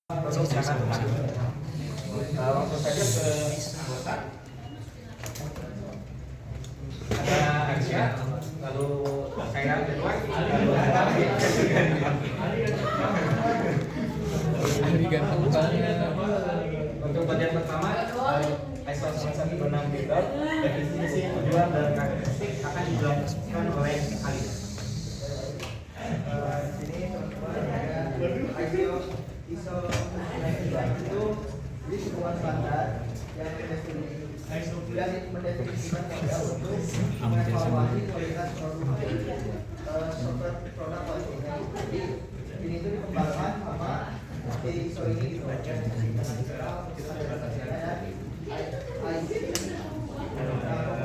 Langsung saja ke anggota. Ada Aisyah, lalu saya Ridwan, lalu untuk bagian pertama ISO 9126 Bidor, definisi tujuan dan karakteristik akan dijelaskan oleh Ali. Sini teman-teman ada ISO itu jadi sebuah standar yang mendefinisikan model untuk mengevaluasi kualitas software produk kualitasnya. Jadi ini itu dikembangkan sama ISO ini gitu.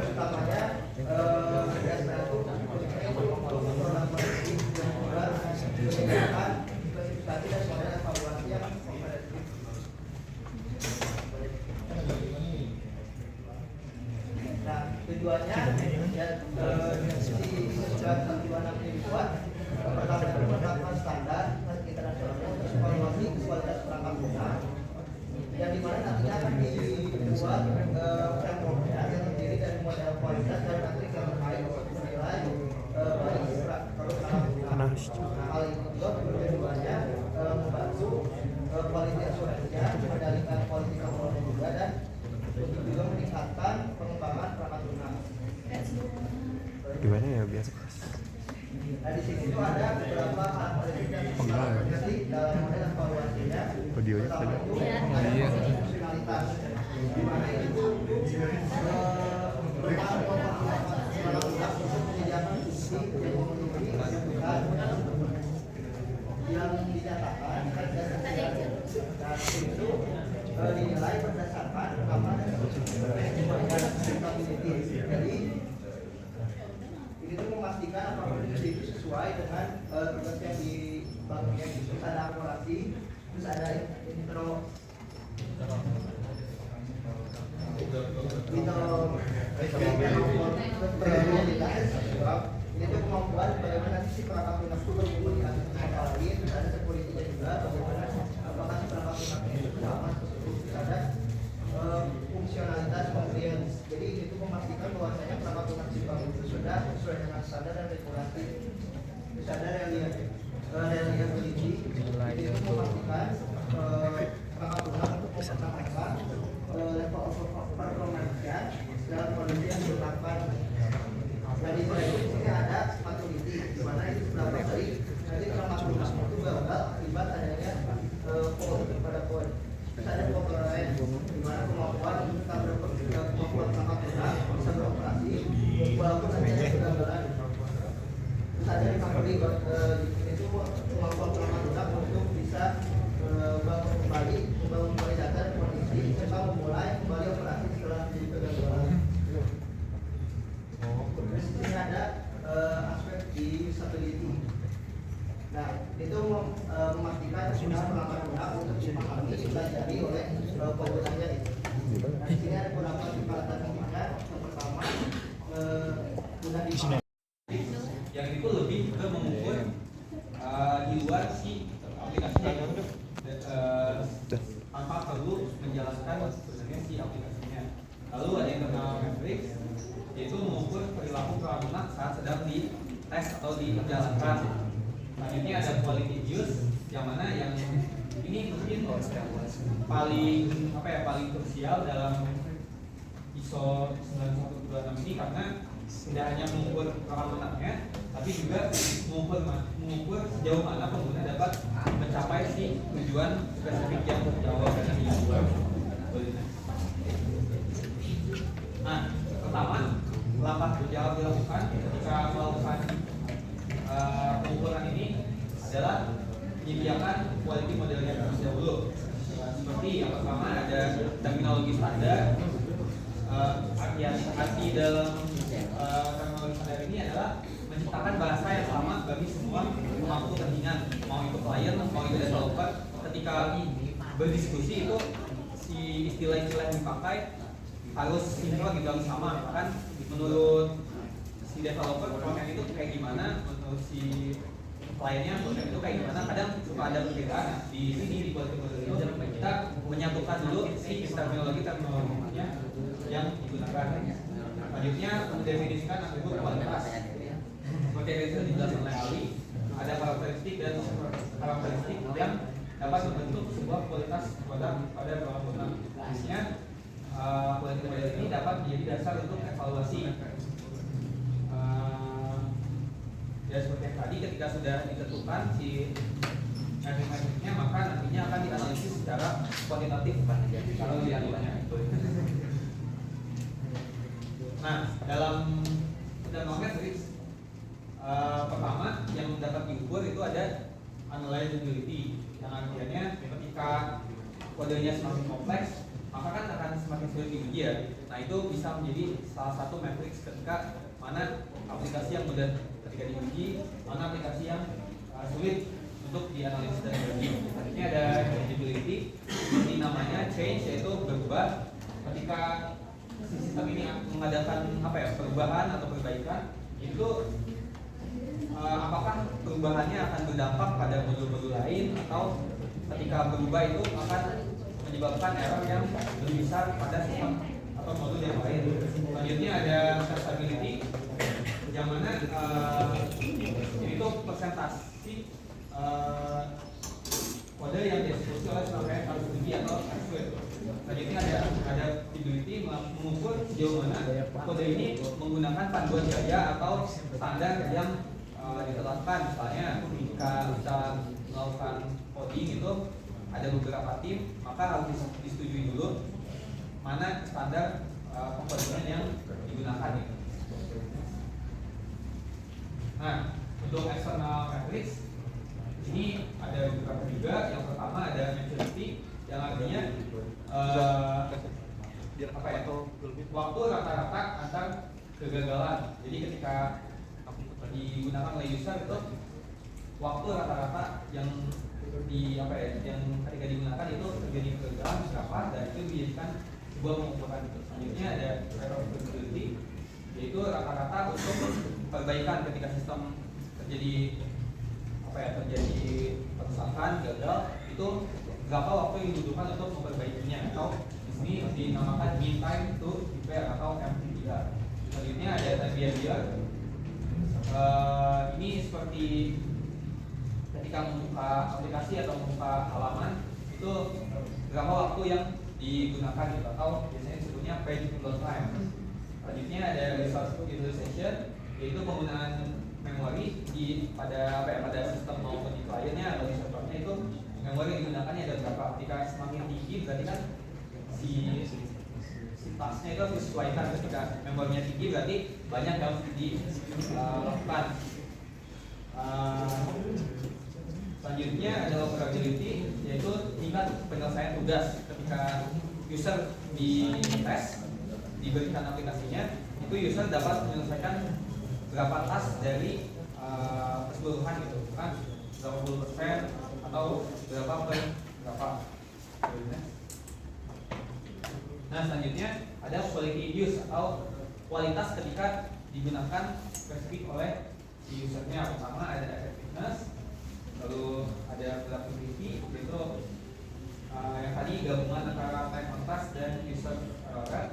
Utamanya berdasarkan produk kualitas menyediakan spesifikasi dan model evaluasi yang kompetitif. Nah, tujuannya si surat tujuan ini dibuat pertama itu menetapkan standar internasional untuk evaluasi kualitas perangkat lunak, yang dimana nantinya akan dibuat frameworknya yang terdiri dari model kualitas dan metrik yang terkait untuk menilai baik perangkat lunak. Hal ini juga tujuannya membantu quality assurance-nya, mengendalikan quality control juga, dan juga meningkatkan pengembangan perangkat lunak. Gimana ya biasa? Nah, di sini itu ada beberapa karakteristik dalam model evaluasinya. Videonya Pertama tadi. itu fungsionalitas, di mana itu menyediakan fungsi yang memenuhi kebutuhan yang dinyatakan dan itu dinilai berdasarkan keamanan dan stability. Jadi ini tuh memastikan apakah itu sesuai dengan tugas yang dibangunnya. Terus ada akurasi, terus ada ini tuh kemampuan bagaimana si perangkat lunak itu berkumpul di atas tempat lain. Terus ada security-nya juga, bagaimana apakah si perangkat lunaknya itu aman tersebut. Terus ada fungsionalitas compliance. Jadi itu memastikan bahwasanya perangkat lunak dibangun itu sudah sesuai dengan standar dan regulasi. Terus ada reliability. Itu memastikan perangkat lunak untuk mempertahankan level of performance-nya dalam kondisi yang ditetapkan. Dan di sini ada maturity, di mana itu berapa kali nanti perangkat lunak itu gagal akibat adanya fault pada kode. Terus ada compliance, di mana kemampuan perangkat lunak bisa beroperasi walaupun adanya kegagalan. Terus ada recovery, itu kemampuan perangkat lunak untuk bisa membangun kembali data dan kondisi serta memulai kembali operasi setelah terjadi kegagalan. Terus di sini ada aspek di usability. Nah, itu memastikan penggunaan perangkat lunak untuk dipahami dan dipelajari oleh penggunanya itu. Nah, di sini ada beberapa tingkatan pentingnya. Yang pertama, guna dipahami. Yang itu lebih ke mengukur di luar si aplikasi tanpa perlu menjelaskan sebenarnya si aplikasinya. Lalu ada yang bernama matrix, yaitu mengukur perilaku perangkat lunak saat sedang di tes atau dijalankan. Selanjutnya ada quality use, yang mana yang ini mungkin paling krusial dalam ISO 9126 ini, karena tidak hanya mengukur perangkat lunaknya, tapi juga mengukur sejauh mana pengguna dapat mencapai si tujuan spesifik yang terjawab dari ISO. Nah, pertama, langkah berjalan dilakukan ketika melakukan pengukuran ini adalah menyediakan quality modelnya terlebih dahulu. Seperti yang pertama ada terminologi standar. Arti dalam terminologi standar ini adalah menciptakan bahasa yang sama bagi semua pemangku kepentingan, mau itu klien, mau itu developer. Ketika berdiskusi itu si istilah-istilah yang dipakai harus sinkron gitu, harus sama. Bahkan menurut si developer konten itu kayak gimana, menurut si kliennya konten itu kayak gimana, kadang suka ada perbedaan. Di sini di quality model itu spesifik terminologinya yang digunakan. Selanjutnya mendefinisikan atribut kualitas. Seperti yang sudah dijelaskan oleh Ali, ada karakteristik dan karakteristik yang dapat membentuk sebuah kualitas produk pada produk guna. Artinya kualitas model ini dapat menjadi dasar untuk evaluasi. Ya seperti yang tadi, ketika sudah ditentukan si metrik-metriknya, maka nantinya akan dianalisis secara kuantitatif kalau dianalanya itu. Nah, dalam matriks pertama yang dapat diukur itu ada analyzability, yang artinya ketika kodenya semakin kompleks maka kan akan semakin sulit diuji ya. Nah, itu bisa menjadi salah satu matriks ketika mana aplikasi yang mudah ketika diuji, mana aplikasi yang sulit untuk dianalisis dan diuji. Ini ada changeability, ini namanya change, yaitu berubah ketika sistem ini mengadakan perubahan atau perbaikan. Itu apakah perubahannya akan berdampak pada modul-modul lain, atau ketika berubah itu akan menyebabkan error yang lebih besar pada sistem atau modul yang lain. Selanjutnya ada testability, yang mana itu persentase kode yang dieksekusi oleh serangkaian arus uji atau execute. Selanjutnya ada fidelity, mengukur sejauh mana kode ini menggunakan panduan gaya atau standar yang ditetapkan. Misalnya jika kita melakukan coding itu ada beberapa tim, maka harus disetujui dulu mana standar pengkodean yang digunakan. Nah, untuk external matrix ini ada beberapa juga. Yang pertama ada maturity, yang artinya waktu rata-rata antar kegagalan. Jadi ketika digunakan oleh user itu waktu rata-rata yang yang ketika digunakan itu terjadi kegagalan berapa, dan itu dijadikan sebuah pengukuran. Selanjutnya ada reversibility, yaitu rata-rata untuk perbaikan ketika sistem terjadi kerusakan, gagal, itu berapa waktu yang dibutuhkan untuk memperbaikinya, atau di sini dinamakan mean time to repair atau MTTR. Selanjutnya ada time behavior. Ini seperti ketika membuka aplikasi atau membuka halaman, itu berapa waktu yang digunakan gitu, atau biasanya disebutnya page load time. Selanjutnya ada resource utilization, yaitu penggunaan memori pada sistem maupun di kliennya atau di servernya, itu memori yang digunakannya ada berapa. Ketika semakin tinggi berarti kan si tasnya itu harus disesuaikan. Ketika memorinya tinggi berarti banyak yang harus dilakukan. Selanjutnya ada operability, yaitu tingkat penyelesaian tugas. Ketika user di tes, diberikan aplikasinya, itu user dapat menyelesaikan berapa tas dari keseluruhan gitu, kan berapa puluh persen atau berapa per berapa. Nah, selanjutnya ada quality use atau kualitas ketika digunakan spesifik oleh si usernya. Pertama ada effectiveness, lalu ada productivity, yaitu yang tadi gabungan antara time on task dan user error.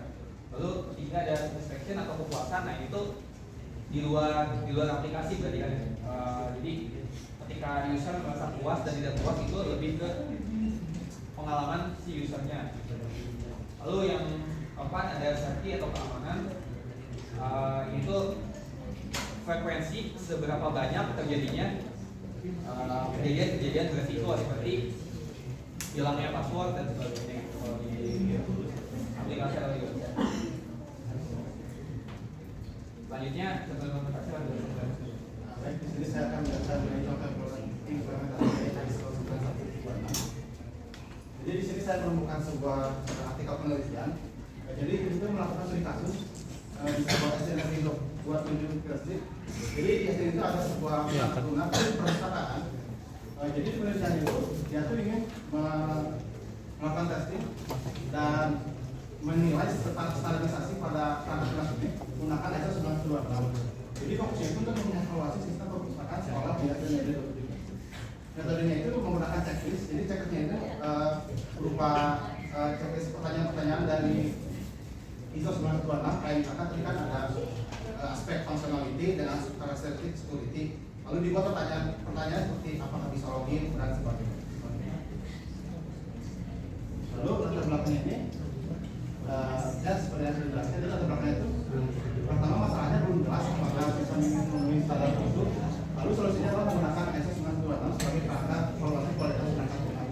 Lalu ketiga ada satisfaction atau kepuasan. Nah, itu di luar aplikasi berarti kan. Jadi ketika user merasa puas dan tidak puas, itu lebih ke pengalaman si usernya. Lalu yang keempat ada safety atau keamanan. Itu frekuensi seberapa banyak terjadinya kejadian beresiko seperti hilangnya password dan sebagainya di aplikasi atau di website. Selanjutnya implementasi pada baik, di sini saya akan menjelaskan mengenai contoh proses implementasi ISO 14126. Jadi di sini saya menemukan sebuah artikel penelitian. Jadi kita melakukan studi kasus di sebuah SNR Indo buat tunjuk ke. Jadi di SNR itu ada sebuah peraturan perpustakaan. Jadi penelitian itu dia tuh ingin melakukan testing dan menilai standarisasi pada standar ini menggunakan ISO 14226. Jadi fokusnya itu untuk mengevaluasi sistem perpustakaan sekolah di SNR Indo. Metodenya itu menggunakan checklist. Jadi checklistnya itu berupa checklist pertanyaan dari ISO 9026 KMKK tadi kan ada aspek functionality dengan karakteristik security. Lalu dibuat pertanyaan seperti apakah bisa login dan sebagainya. Lalu latar belakangnya ini, ya seperti yang sudah dijelaskan, latar belakangnya itu pertama masalahnya belum jelas apakah bisa memenuhi standar itu. Lalu solusinya adalah menggunakan ISO 9026 sebagai perangkat evaluasi kualitas perangkat lunak.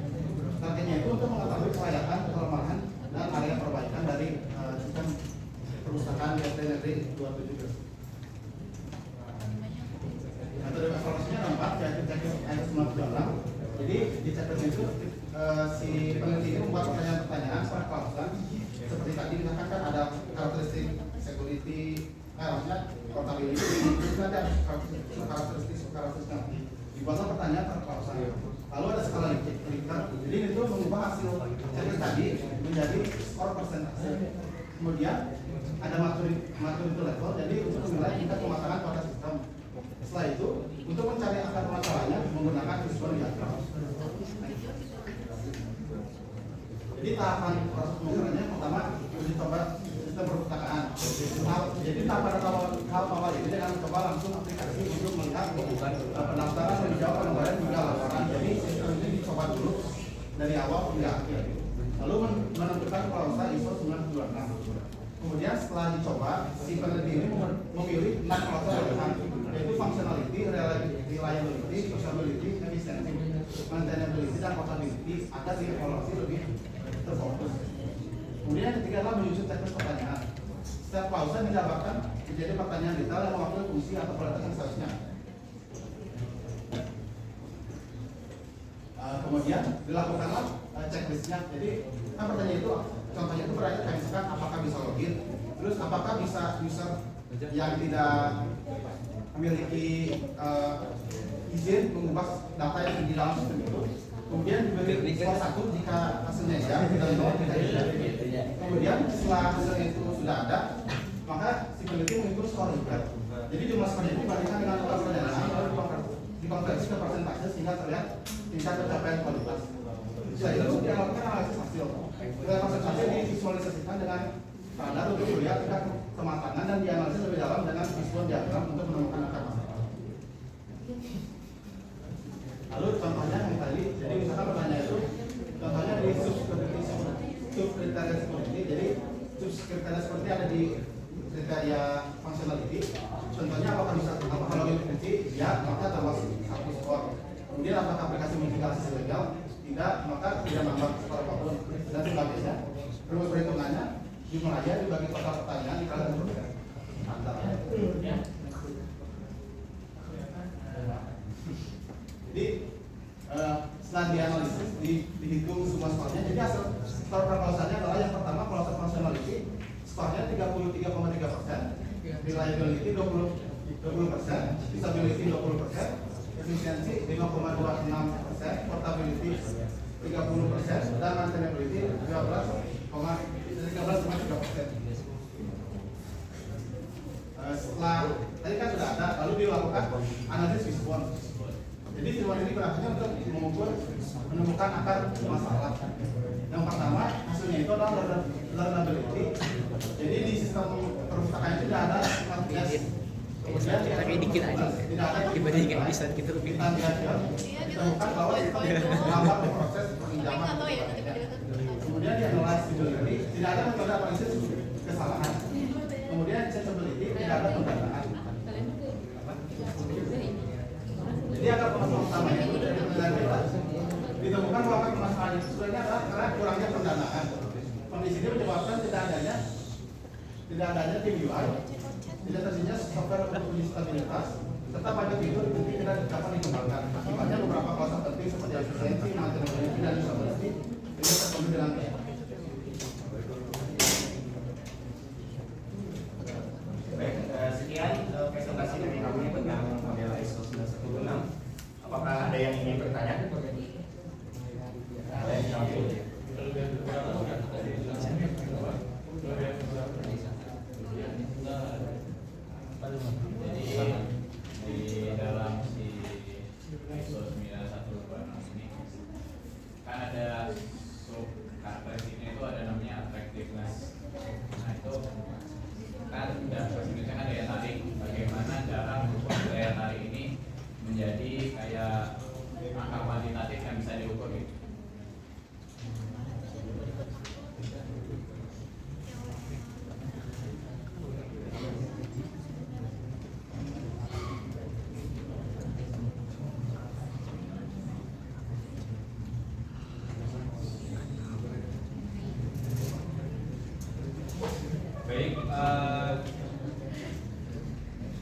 Targetnya itu untuk mengetahui kelayakan, kelemahan, dan area perbaikan dari sistem perpustakaan ISO negeri 27. Metode evaluasinya nampak yaitu checklist ISO 9026. Jadi di checklist itu si peneliti ini membuat pertanyaan-pertanyaan per klausul. Seperti tadi misalkan kan ada karakteristik security, maksudnya portability, itu ada karakteristik dibuatlah pertanyaan per klausul. Lalu ada skala Likert, jadi itu mengubah hasil checklist tadi menjadi skor persentase. Kemudian ada maturity level, jadi untuk menilai tingkat kematangan pada sistem. Setelah itu, untuk mencari akar masalahnya menggunakan visual diagram. Jadi tahapan proses pengukurannya pertama uji coba sistem perpustakaan. Jadi tahap awal ini dengan coba langsung aplikasi untuk melihat pendaftaran dan jawab pengembaraan hingga laporan. Jadi sistem ini dicoba dulu dari awal hingga akhir. Lalu menentukan klausa ISO 9026. Kemudian setelah dicoba, si peneliti ini memilih 6 klausa pilihan, yaitu functionality, reliability, usability, efficiency, maintainability, dan portability agar dievaluasi lebih terfokus. Kemudian yang ketiga adalah menyusun checklist pertanyaan. Setiap klausa dijabarkan menjadi pertanyaan detail yang mewakili fungsi atau kualitas yang seharusnya. Kemudian dilakukanlah checklistnya. Jadi kan pertanyaan itu, contohnya itu berarti kayak misalkan apakah bisa login, terus apakah bisa user yang tidak memiliki izin mengubah data yang di dalam sistem itu. Kemudian diberi skor 1 jika hasilnya ya, kita lihat tidak ya. Kemudian setelah hasilnya itu sudah ada, maka si peneliti mengukur skor Likert. Jadi jumlah skornya itu dibandingkan dengan total perjalanan lalu dikonversi ke persentase sehingga terlihat tingkat pencapaian kualitas. Setelah itu dilakukan analisis hasil. Persentase divisualisasikan dengan standar untuk melihat tingkat kematangan dan dianalisis lebih dalam dengan visual diagram untuk menemukan akar masalah. Lalu contohnya yang tadi, jadi misalkan pertanyaan itu, contohnya di subkriteria security, jadi subkriteria seperti ada di kriteria functionality. Contohnya apakah login kunci? Ya, maka tambah 1 skor. Kemudian apakah aplikasi mitigasi ilegal? Tidak, maka tidak nambah skor apapun dan sebagainya. Rumus perhitungannya jumlahnya dibagi total pertanyaan dikali antara. Jadi setelah dianalisis, dihitung semua skornya. Jadi hasil skor per klausalnya adalah yang pertama klausa functionality, skornya 33,3%, reliability 20%, usability 20%, efficiency 5,26%, portability 30%, dan maintainability 13,3%. Setelah tadi kan sudah ada, lalu dilakukan analisis visual. Jadi visual ini berarti untuk menemukan akar masalah. Yang pertama hasilnya itu adalah learnability. Jadi di sistem perpustakaan tidak ada sifat gas. Kemudian dikit aja. Tidak ada Dibanding kayak bisa kita lebih. Ditemukan bahwa sistem itu lambat proses peminjaman. Kemudian dianalisis usability, tidak ada metode analisis kesalahan. Kemudian accessibility, tidak ada pendanaan. Jadi akar permasalahan utamanya itu dari pendanaan ditemukan bahwa akar permasalahan itu sebenarnya adalah karena kurangnya pendanaan. Kondisi ini menyebabkan tidak adanya tim UI, tidak tersedia software untuk uji stabilitas, serta banyak fitur yang tidak dapat dikembangkan. Akibatnya beberapa klausa penting seperti efisiensi, maintainability, dan usability tidak terpenuhi dengan baik. Baik, sekian presentasi dari kami tentang model ISO 9126. Apakah ada yang ingin bertanya? Ada yang ingin Jadi di dalam si ISO 9126 ini kan ada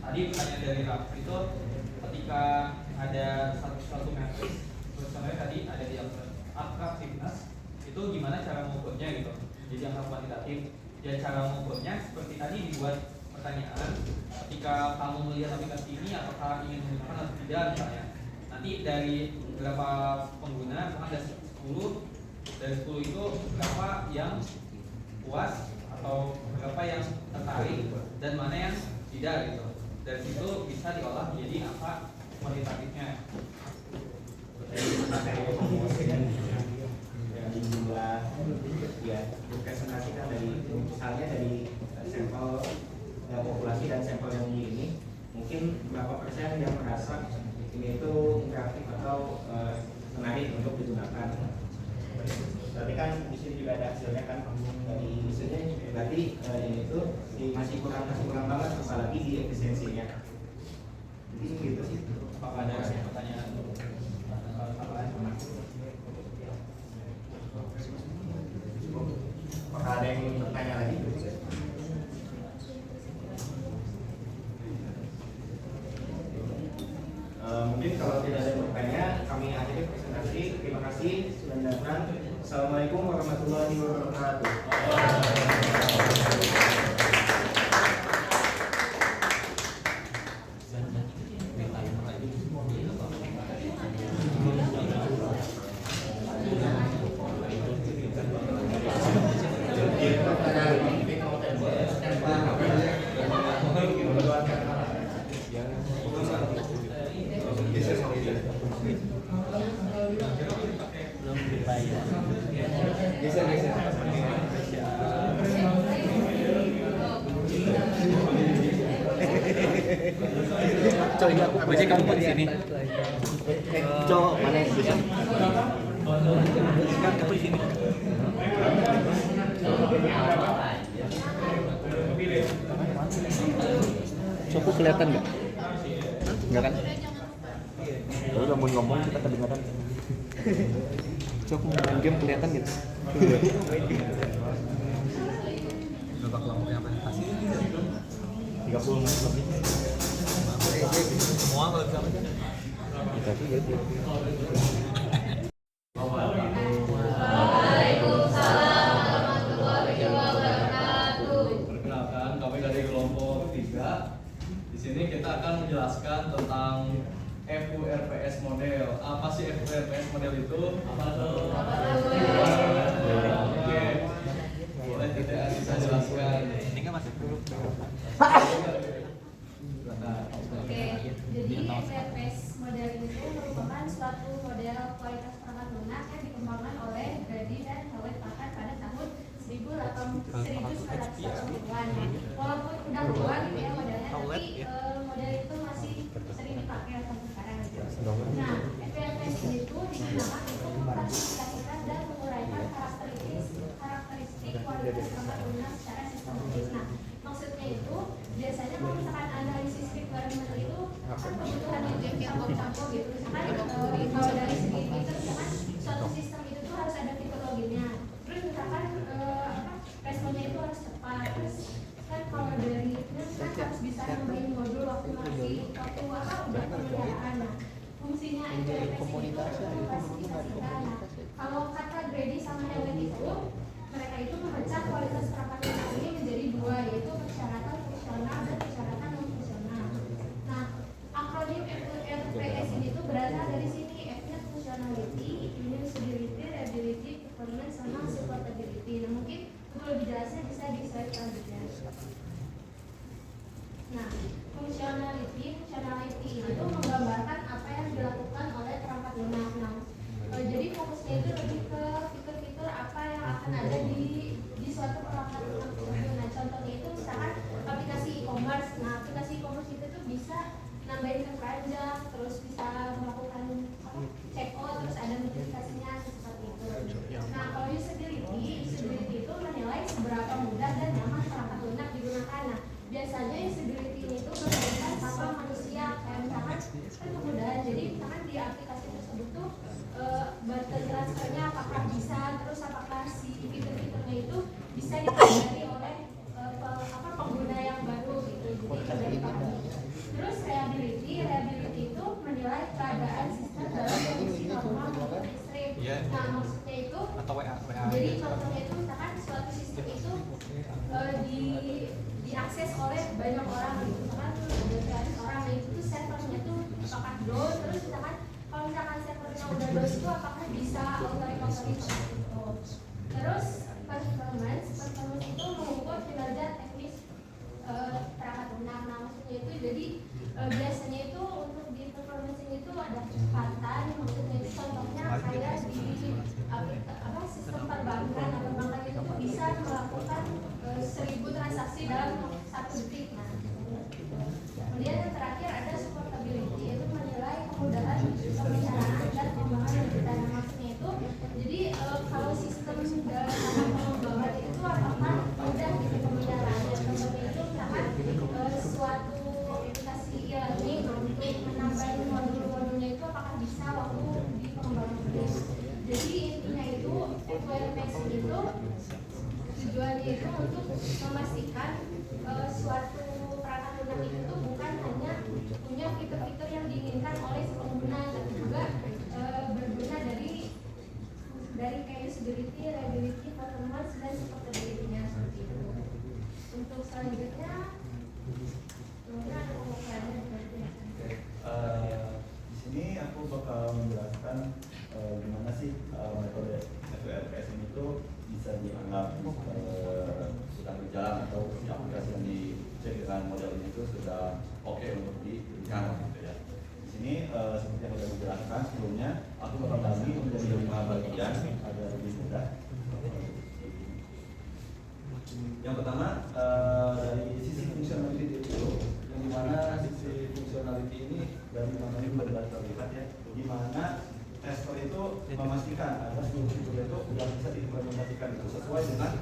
tadi pertanyaan dari Raf itu ketika ada suatu matriks, contohnya tadi ada di atraktivitas, itu gimana cara mengukurnya gitu. Jadi angka kuantitatif. Dan cara mengukurnya seperti tadi dibuat pertanyaan, ketika kamu melihat aplikasi ini apakah ingin menggunakan atau tidak misalnya. Nanti dari berapa pengguna, misalkan ada 10, dari 10 itu berapa yang puas atau berapa yang tertarik dan mana yang tidak gitu. Dari situ bisa diolah menjadi angka kuantitatifnya. Dari jumlah ya dipresentasikan dari misalnya dari sampel populasi dan sampel yang ini mungkin berapa persen yang merasa ini itu interaktif atau menarik untuk digunakan. Berarti kan di sini juga ada hasilnya kan dari hasilnya berarti ini itu masih kurang banget apalagi di efisiensinya. Jadi gitu sih. Apakah ada pertanyaan apakah ada yang ingin bertanya lagi? Mungkin kalau tidak ada yang bertanya, kami akhiri presentasi. Terima kasih sudah datang. Assalamualaikum warahmatullahi wabarakatuh. Coy, apa sih kamu di sini? Cowok mana yang bisa? Kan kamu di sini. Coba kelihatan nggak? Nggak kan? Kalau udah mau ngomong kita kedengaran. Coba main game kelihatan gitu. babak kelompoknya presentasi 30 menit lebih. semua kalau bisa baca. Tapi ya dia. Perkenalkan, kami dari kelompok 3. Di sini kita akan menjelaskan tentang FURPS model. Apa sih FURPS model itu? Apa tuh? Oke. Boleh tidak bisa jelaskan? Ini kan masih dulu. Oke, jadi FURPS model itu merupakan suatu model kualitas perangkat lunak yang dikembangkan oleh Grady dan Hewlett Packard pada tahun 1980-an. Walaupun udah keluar gitu ya modelnya, tapi model itu masih sering dipakai sampai sekarang gitu. Nah, FURPS ini tuh digunakan untuk mengklasifikasikan dan menguraikan karakteristik kualitas perangkat lunak secara sistematis. Nah, maksudnya itu biasanya kalau misalkan analisis requirement itu kan kebutuhan yang campur-campur gitu. Misalkan kalau dari segi fitur, misalkan suatu sistem itu tuh harus ada fitur loginnya. Terus misalkan responnya itu harus cepat. Terus kan kalau dari itu kan harus bisa nambahin modul waktu udah pemeliharaan. Nah, fungsinya FURPS itu untuk mengklasifikasikan. Nah, kalau kata Grady sama Hewlett itu mereka itu memecah kualitas perangkat lunak ini menjadi dua, yaitu persyaratan fungsional dan persyaratan non fungsional. Nah, akronim FURPS ini tuh berasal dari sini, F-nya functionality, usability, reliability, performance, sama supportability. Nah, mungkin untuk lebih jelasnya bisa di slide selanjutnya. Nah, functionality itu menggambarkan apa yang dilakukan oleh perangkat lunak. Nah, jadi fokusnya itu lebih ke fitur-fitur apa yang akan ada di suatu perangkat lunak tersebut. Nah, contohnya itu misalkan aplikasi e-commerce. Nah, aplikasi e-commerce itu tuh bisa nambahin keranjang, terus bisa melakukan check out, terus ada notifikasinya seperti itu. Nah, kalau usability itu menilai seberapa mudah dan nyaman perangkat lunak digunakan. Nah, biasanya usability itu berkaitan sama manusia, kayak misalkan kan kemudahan. Jadi misalkan di aplikasi tersebut tuh button transfernya apakah bisa, terus apakah si fitur-fiturnya itu bisa dipelajari oleh pengguna Nah, maksudnya itu atau WA jadi contohnya itu misalkan suatu sistem itu diakses oleh banyak orang gitu. Misalkan ada 100 orang, nah itu tuh servernya tuh apakah down, terus misalkan kalau misalkan servernya udah down itu apakah bisa otomatis gitu. Terus performance itu mengukur kinerja teknis perangkat lunak. Nah, maksudnya itu jadi biasanya itu untuk di performance itu ada kecepatan, maksudnya itu contohnya kayak di sistem perbankan. Nah, perbankan itu bisa melakukan 1000 transaksi dalam 1 detik. Nah, kemudian yang terakhir ada supportability, yaitu menilai kemudahan pembicaraan dan pengembangan data. Nah, maksudnya itu jadi kalau sistem dalam pengembangan itu apakah mudah gitu pembicaraan, dan contohnya itu misalkan suatu aplikasi e-learning untuk menambah modul-modulnya itu apakah bisa waktu di pengembangan itu. Jadi intinya itu FWRPS itu tujuannya itu untuk memastikan suatu perangkat lunak itu bukan hanya punya fitur-fitur yang diinginkan oleh si pengguna, tapi juga berguna dari kayak usability, reliability, performance, dan supportability-nya seperti itu. Untuk selanjutnya ada pembukaannya berarti ya. Di sini aku bakal menjelaskan gimana sih metode FWRPS ini tuh bisa dianggap sudah berjalan atau aplikasi yang dicek dengan model ini itu sudah oke untuk diberikan gitu ya. Di sini seperti yang sudah dijelaskan sebelumnya, aku bakal bagi menjadi 5 bagian agar lebih mudah. Yang pertama dari sisi fungsionality itu, yang dimana sisi fungsionality ini dari mana ini benar terlihat ya, dimana tester itu memastikan ada seluruh fitur itu sudah bisa diimplementasikan itu sesuai dengan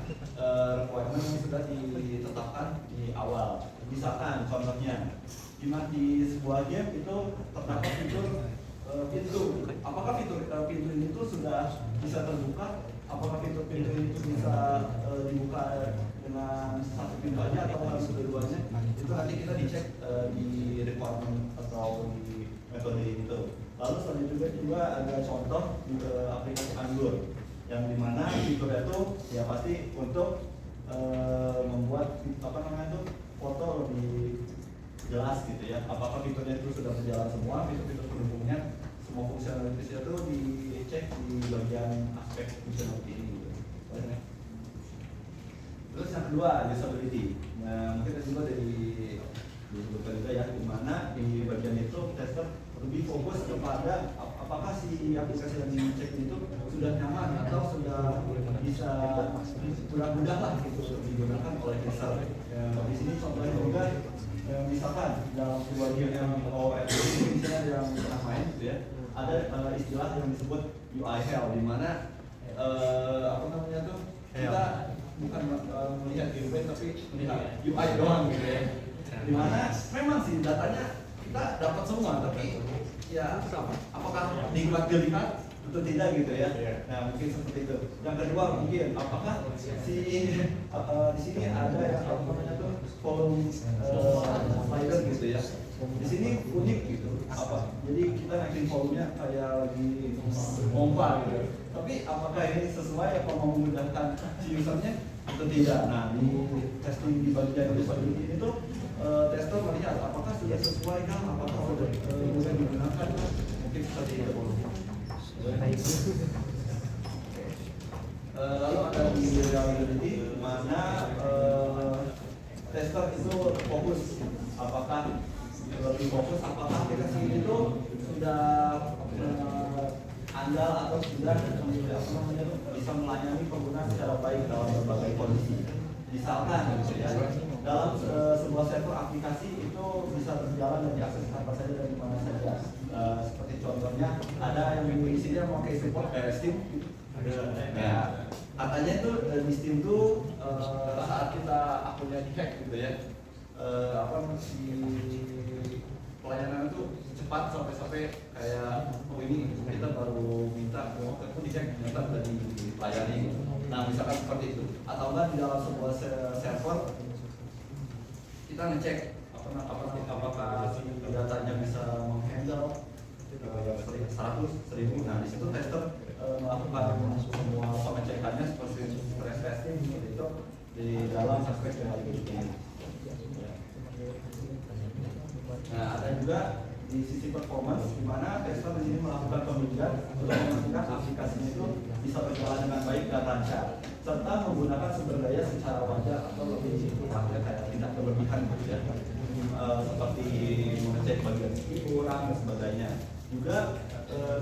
requirement yang sudah ditetapkan di awal. Misalkan contohnya di sebuah game itu terdapat fitur pintu. Apakah fitur pintu ini tuh sudah bisa terbuka? Apakah fitur pintu itu bisa dibuka dengan satu pintu aja atau harus kedua-duanya? Itu nanti kita dicek di requirement atau di metode itu. Lalu selanjutnya juga ada contoh di aplikasi Anggur yang dimana fiturnya itu ya pasti untuk membuat foto lebih jelas gitu ya. Apakah fiturnya itu sudah berjalan semua, fitur-fitur pendukungnya, semua fungsionalitasnya itu dicek di bagian aspek fungsionality ini gitu. Terus yang kedua usability. Nah, mungkin tadi juga disebutkan juga ya, dimana di bagian itu tester lebih fokus kepada apakah si aplikasi yang dicek itu sudah nyaman atau sudah bisa mudah lah gitu digunakan oleh user. Di sini contohnya juga misalkan dalam sebuah game yang misalnya yang pernah main gitu ya, ada istilah yang disebut UI hell, di mana kita bukan melihat gameplay tapi melihat UI doang gitu ya. Dimana memang sih datanya kita dapat semua, tapi ya apakah dilihat atau tidak gitu ya. Nah, mungkin seperti itu. Yang kedua mungkin apakah di sini ada yang volume slider gitu ya. Di sini unik gitu. Jadi kita naikin volumenya kayak lagi pompa gitu. Tapi apakah ini sesuai apa mau memudahkan si usernya atau tidak? Nah, di testing di bagian usability ini tuh tester melihat apakah sudah sesuai kah, apakah sudah bisa digunakan, mungkin seperti itu. Lalu ada di reliability, mana tester itu fokus apakah lebih fokus apakah aplikasi itu sudah andal atau sudah bisa melayani pengguna secara baik dalam berbagai kondisi. Misalkan gitu ya, dalam sebuah server aplikasi itu bisa berjalan dan diakses apa saja dari mana saja. Seperti contohnya ada yang isinya mau kayak support Steam. Ya, katanya itu di Steam tuh saat kita akunnya dihack gitu ya, si pelayanan itu cepat sampai kayak ini kita baru minta itu dihack ternyata sudah dilayani. Nah, misalkan seperti itu, atau enggak di dalam sebuah server kita ngecek apakah si datanya bisa menghandle 100, 1000. Nah, di situ tester melakukan semua pengecekannya seperti stress testing seperti itu di dalam aspek reliability. Nah, ada juga di sisi performance di mana tester di sini melakukan pengujian untuk memastikan aplikasinya itu bisa berjalan dengan baik dan lancar serta menggunakan sumber daya secara wajar atau lebih tepatnya kayak tidak berlebihan gitu ya. Seperti mengecek bagian kurang dan sebagainya. Juga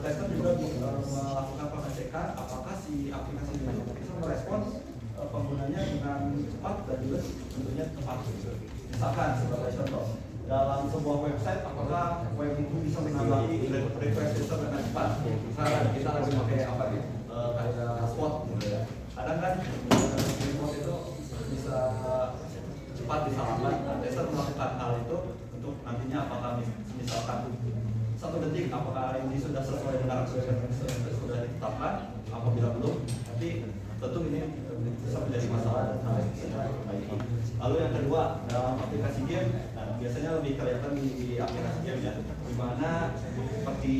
tester juga melakukan pengecekan apakah si aplikasi itu bisa merespons penggunanya dengan cepat dan juga tentunya tepat. Misalkan sebagai contoh, dalam sebuah website apakah web itu bisa menanggapi request user dengan cepat? Misalkan kita lagi pakai apa nih? Kayak spot gitu ya. Kadang kan request itu bisa cepat disalamkan. Nah, tester melakukan hal itu untuk nantinya apakah misalkan 1 detik apakah ini sudah sesuai dengan request yang sudah ditetapkan, apabila belum nanti tentu ini bisa menjadi masalah dan harus diperbaiki. Lalu yang kedua, dalam aplikasi game, nah, biasanya lebih kelihatan di aplikasi game ya, dimana seperti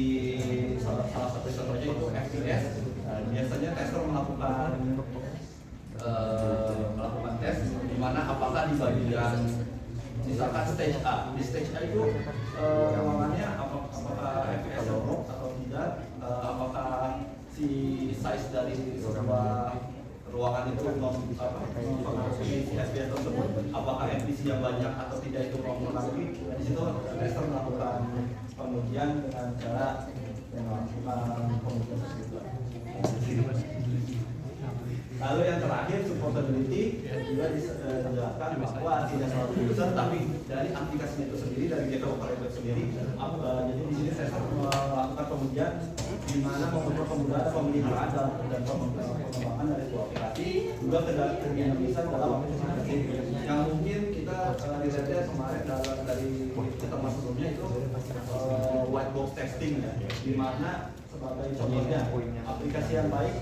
salah satu contohnya itu FPS. Nah, biasanya tester melakukan tes di mana apakah di bagian misalkan stage A, di stage A itu ruangannya apakah FPS lock atau tidak, apakah si size dari sebuah ruangan itu mempengaruhi si FPS tersebut, apakah NPC yang banyak atau tidak itu mempengaruhi. Di situ tester melakukan pengujian dengan cara melakukan pengujian tersebut. Lalu yang terakhir, supportability juga dijelaskan bahwa tidak selalu user tapi dari aplikasi itu sendiri, dari developer itu sendiri. Jadi di sini saya melakukan pengujian di mana membuat kemudahan pemeliharaan dan pengembangan dari sebuah aplikasi, juga kedinamisan dalam aplikasi yang mungkin kita lihatnya kemarin dari kita sebelumnya itu white box testing ya, di mana sebagai contohnya aplikasi yang baik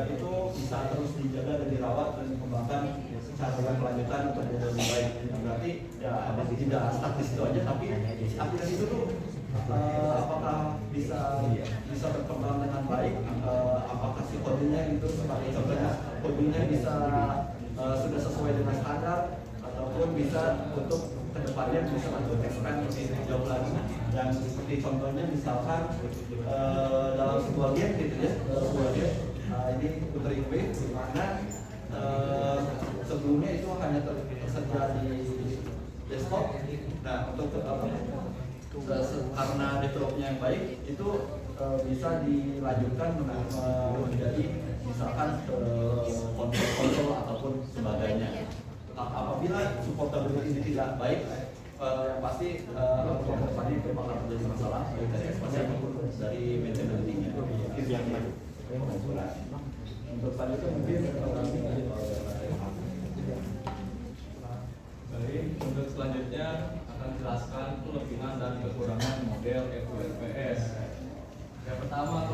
itu bisa terus dijaga dan dirawat dan dikembangkan secara berkelanjutan untuk menjadi lebih baik. Berarti ya tidak stuck di situ aja, tapi aplikasi itu tuh apakah bisa berkembang dengan baik, apakah si kodenya itu sebagai contohnya kodenya bisa sudah sesuai dengan standar ataupun bisa untuk kedepannya bisa untuk expand lebih jauh lagi. Dan seperti contohnya misalkan dalam sebuah game gitu ya, sebuah game ini Putri UB di mana sebelumnya itu hanya tersedia di desktop. Nah, untuk karena developnya yang baik itu bisa dilanjutkan menjadi misalkan konsol ataupun sebagainya. Apabila supportability ini tidak baik, yang pasti depannya itu bakal menjadi masalah baik dari ekspansi maupun dari maintainability-nya. Untuk selanjutnya mungkin baik, untuk selanjutnya akan jelaskan kelebihan dan kekurangan model FURPS. Yang pertama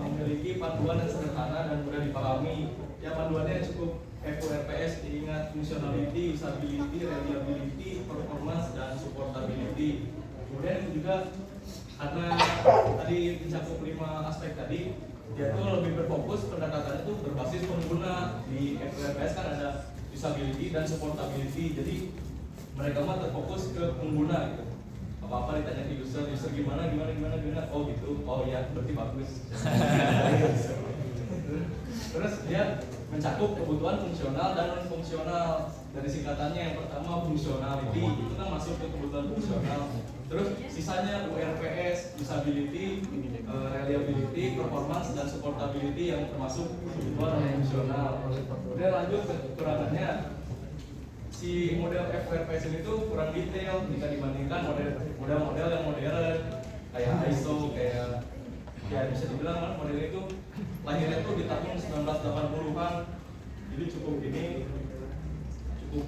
memiliki panduan yang sederhana dan mudah dipahami. Ya, panduannya cukup FURPS, diingat functionality, usability, reliability, performance, dan supportability. Kemudian juga karena tadi mencakup 5 aspek tadi, dia tuh lebih berfokus pendekatannya itu berbasis pengguna. Di FURPS kan ada usability dan supportability, jadi mereka mah terfokus ke pengguna gitu. Apa-apa ditanya ke user gimana, oh gitu, oh ya berarti bagus. Terus dia mencakup kebutuhan fungsional dan non fungsional. Dari singkatannya yang pertama functionality, itu kan masuk ke kebutuhan fungsional. Terus sisanya URPS, usability, reliability, performance, dan supportability yang termasuk kebutuhan non fungsional. Kemudian lanjut ke kekurangannya, si model FURPS itu kurang detail jika dibandingkan model-model yang modern kayak ISO, kayak ya bisa dibilang kan model itu lahirnya tuh di tahun 1980-an, jadi cukup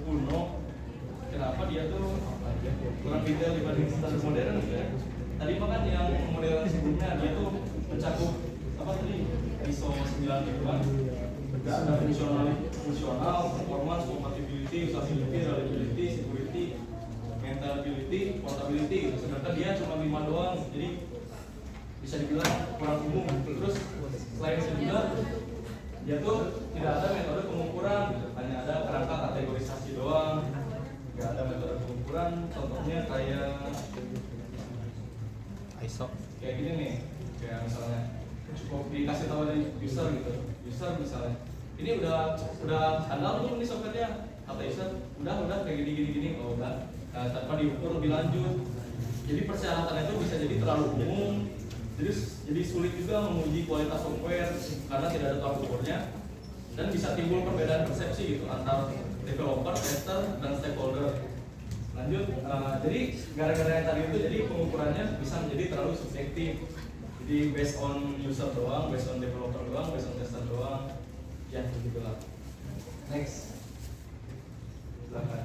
kuno. Kenapa dia tuh kurang detail dibanding standar modern gitu ya? Tadi makan yang model sebelumnya dia tuh mencakup apa tadi ISO 9 gitu kan? Ada fungsional, performance, compatibility, usability, reliability, security, maintainability, portability. Sedangkan dia cuma 5 doang. Jadi bisa dibilang kurang umum. Terus selain itu juga dia tuh tidak ada metode pengukuran gitu. Hanya ada kerangka kategorisasi doang, nggak ada metode pengukuran. Contohnya kayak ISO. kayak gini nih, kayak misalnya cukup dikasih tahu dari user gitu, user misalnya ini udah handal belum nih softwarenya, kata user udah kayak gini, oh udah, tanpa diukur lebih lanjut. Jadi persyaratan itu bisa jadi terlalu umum, jadi sulit juga menguji kualitas software karena tidak ada tolak ukurnya, dan bisa timbul perbedaan persepsi gitu antar developer, tester, dan stakeholder. Lanjut, jadi gara-gara yang tadi itu jadi pengukurannya bisa menjadi terlalu subjektif. Jadi based on user doang, based on developer doang, based on tester doang, ya begitulah. Next, silakan.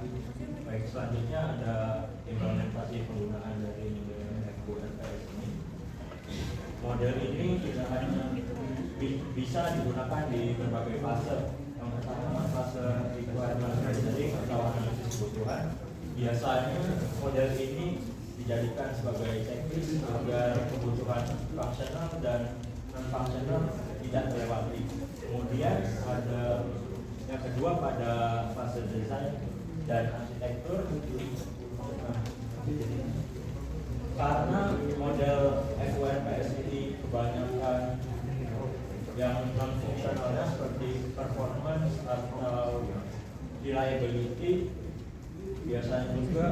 Baik, selanjutnya ada implementasi penggunaan dari model FURPS ini. Model ini tidak hanya bisa digunakan di berbagai fase. Yang pertama fase requirement gathering atau analisis kebutuhan. Biasanya model ini dijadikan sebagai checklist agar kebutuhan fungsional dan non-fungsional tidak terlewati. Kemudian ada yang kedua pada fase desain dan arsitektur. Karena model FURPS ini kebanyakan yang non-fungsionalnya seperti performance atau reliability, biasanya juga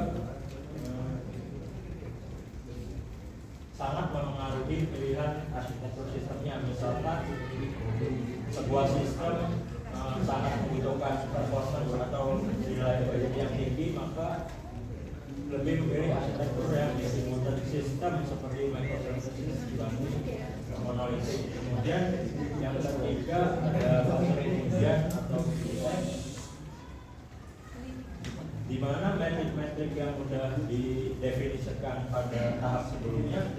sangat mempengaruhi pilihan arsitektur sistemnya. Misalkan sebuah sistem sangat membutuhkan performance atau reliability yang tinggi, maka lebih memilih arsitektur yang distributed system seperti microservices dibanding monolitik. Kemudian yang ketiga ada fase pengujian atau design, di mana metrik-metrik yang sudah didefinisikan pada tahap sebelumnya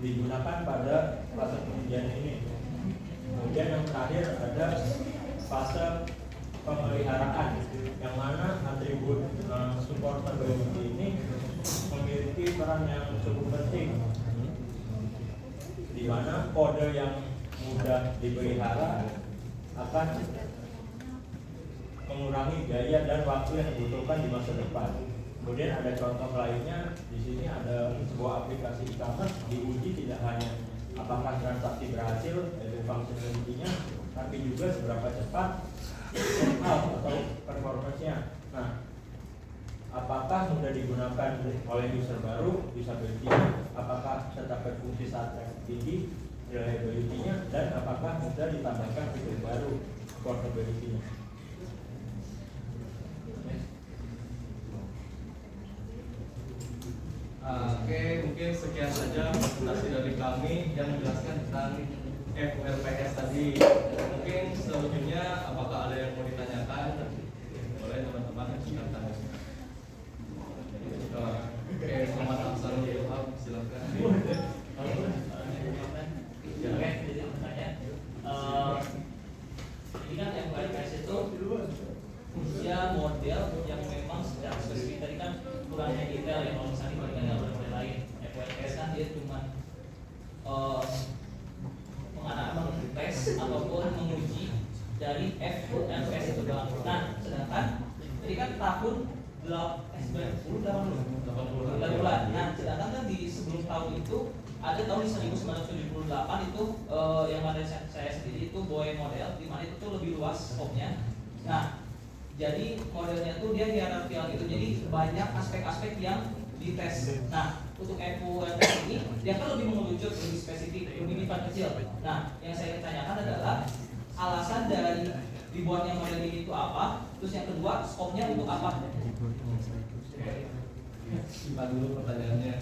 digunakan pada fase pengujian ini. Kemudian yang terakhir ada fase pemeliharaan, yang mana atribut supportability ini memiliki peran yang cukup penting, di mana kode yang mudah dipelihara akan mengurangi biaya dan waktu yang dibutuhkan di masa depan. Kemudian ada contoh lainnya, di sini ada sebuah aplikasi e-commerce diuji tidak hanya apakah transaksi berhasil yaitu functionality-nya, tapi juga seberapa cepat checkout atau performance-nya. Nah, apakah mudah digunakan oleh user baru, usability-nya, apakah tetap berfungsi saat traffic tinggi, reliability-nya, dan apakah mudah ditambahkan fitur baru, portability-nya. Oke, mungkin sekian saja presentasi dari kami yang menjelaskan tentang FURPS tadi. Mungkin selanjutnya apakah ada yang mau ditanyakan? Boleh teman-teman silakan. Oke, selamat Ansarul Ilham, silakan. Oke, jadi bertanya. Ini kan FURPS itu dia model yang memang secara spesifik tadi kan kurangnya detail ya, kalau misalnya dibandingkan dengan model lain. FURPS kan dia cuma tes ataupun menguji dari FURPS itu doang. Nah, sedangkan tadi kan tahun 80 bulan. Nah, sedangkan kan di sebelum tahun itu ada tahun 1978 itu yang ada saya sendiri itu Boy model, di mana itu tuh lebih luas skopnya. Nah, jadi modelnya tuh dia hierarkial gitu, jadi banyak aspek-aspek yang dites. Nah, untuk FURPS ini dia kan lebih mengerucut, lebih spesifik, lebih diperkecil. Nah, yang saya ingin tanyakan adalah alasan dari dibuatnya model ini itu apa? Terus yang kedua, skopnya untuk apa? Simpan dulu pertanyaannya.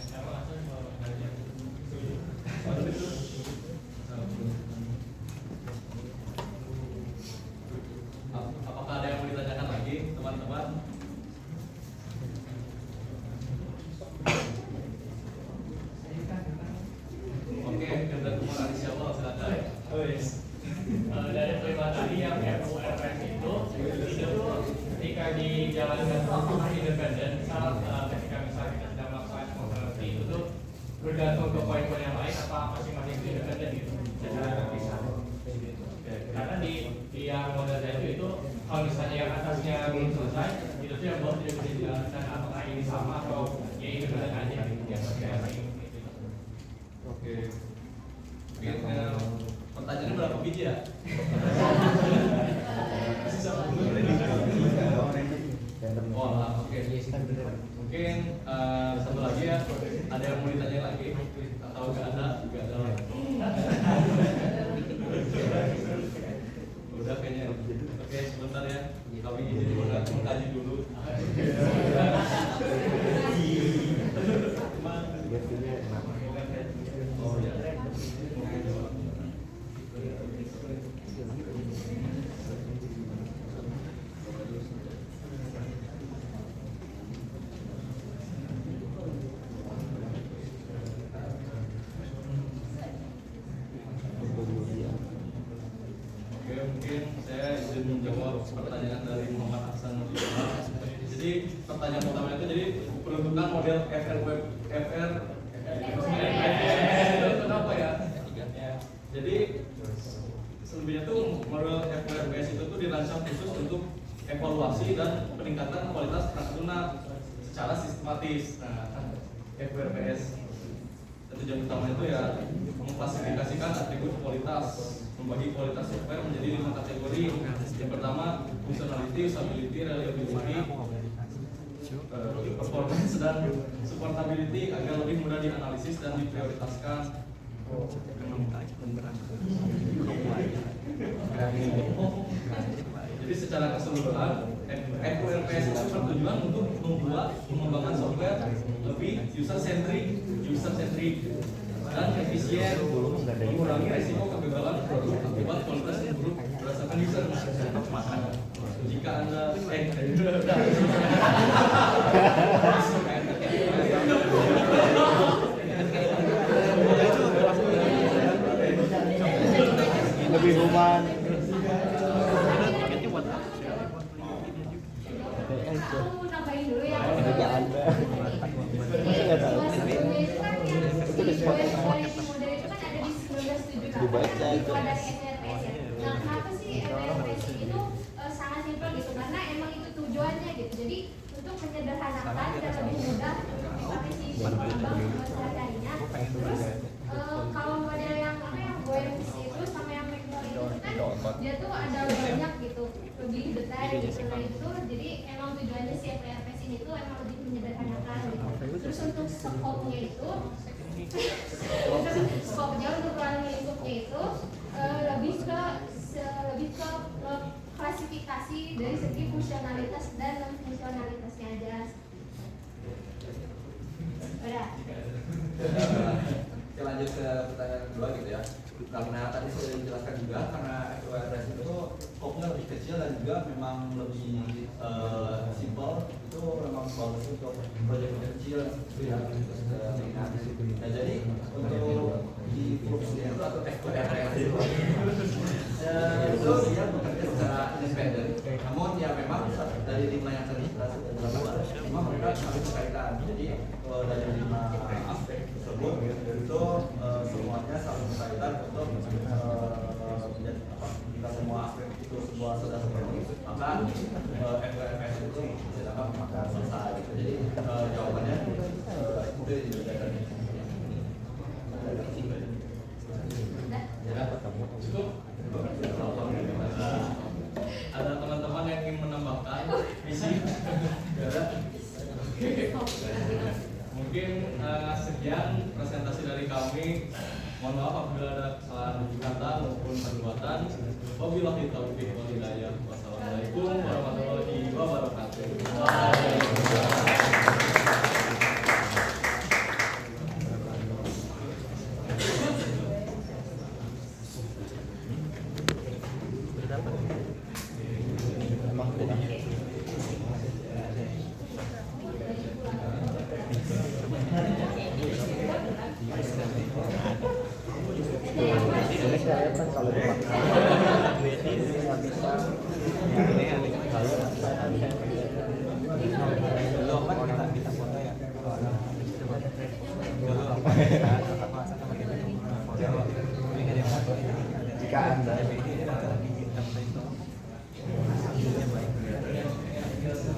Apakah ada yang mau ditanyakan lagi, teman-teman? Oke, Kendra Kumar Insya-Allah, silakan. Dari pribadi yang FURPS itu ketika dijalankan secara independen, saat ketika misalnya kita sedang melakukan seperti itu tuh bergantung ke poin-poin yang lain, apa masing-masing independen gitu, secara terpisah. Karena di yang model saya itu kalau misalnya yang atasnya belum selesai, itu tuh yang bawah tidak bisa dijalankan apakah ini sama atau ya independen aja gitu ya kayak gitu. Oke. Mungkin pertanyaannya berapa biji ya? Wah, oke. Mungkin satu lagi ya, ada yang mau ditanya lagi atau nggak ada? Nggak ada. Udah kayaknya. Oke, sebentar ya. Kami izin mengkaji dulu. Oh ya. Oke, mungkin saya izin menjawab pertanyaan dari Muhammad Hasan. Jadi pertanyaan pertama itu jadi peruntukan model FR itu kenapa ya? Jadi selebihnya tuh model FRPS itu tuh dirancang khusus untuk evaluasi dan peningkatan kualitas perangkat lunak secara sistematis. Nah, FRPS tujuan utama itu ya mengklasifikasikan atribut kualitas, membagi kualitas software menjadi 5 kategori. Yang pertama, functionality, usability, reliability, performance dan supportability agar lebih mudah dianalisis dan diprioritaskan. Jadi secara keseluruhan, FRPS itu bertujuan untuk mengembangkan software lebih user centric dan efisien, mengurangi resiko kegagalan produk akibat kualitas yang buruk berdasarkan user. Jika Anda lebih human. Aku nambahin dulu ya. Kerjaan Model itu kan ada di 1978 itu ada FRPS ya. Nah, kenapa sih FRPS itu sangat simpel gitu? Karena emang itu tujuannya gitu. Jadi untuk menyederhanakan dan lebih mudah dipakai si pengembang sehari-harinya. Terus kalau model yang apa yang Goens itu sama yang McDonald itu kan dia tuh ada banyak gitu, lebih detail gitu. Nah itu jadi emang tujuannya si FRPS ini tuh emang lebih menyederhanakan gitu. Terus untuk skopnya itu skopnya untuk ruang lingkupnya itu lebih ke klasifikasi dari segi fungsionalitas dan non fungsionalitasnya aja. Udah. Kita lanjut ke pertanyaan kedua gitu ya. Karena tadi sudah dijelaskan juga karena FRPS itu skopnya lebih kecil dan juga memang lebih simple, itu memang bagus untuk proyek-proyek kecil ya. Nah jadi untuk di fungsi itu atau FRPS itu dia bekerja secara independen. Namun ya memang dari 5 yang tadi sudah dilakukan, memang mereka saling berkaitan. Jadi dari 5 aspek tersebut itu semuanya saling berkaitan untuk jika semua aspek itu semua sudah seperti maka FRPS itu sedangkan maka selesai. Jadi jawabannya itu dibedakan. Cukup. Ada teman-teman yang ingin menambahkan visi? Mungkin sekian presentasi dari kami. Mohon maaf apabila ada kesalahan kata maupun perbuatan. Wabillahi taufiq wal hidayah. Wassalamualaikum warahmatullahi wabarakatuh. Ini saya kan kalau dipakai ini nggak bisa.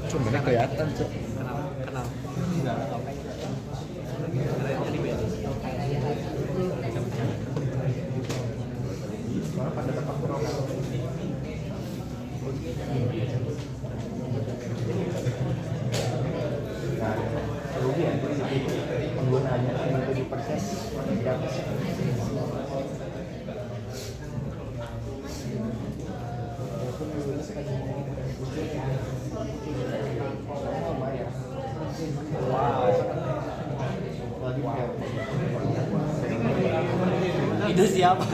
Sumbernya kelihatan, Cok. Kenal. pada tempat program. Nah, kerugian penggunanya 70% di atas. Itu siapa?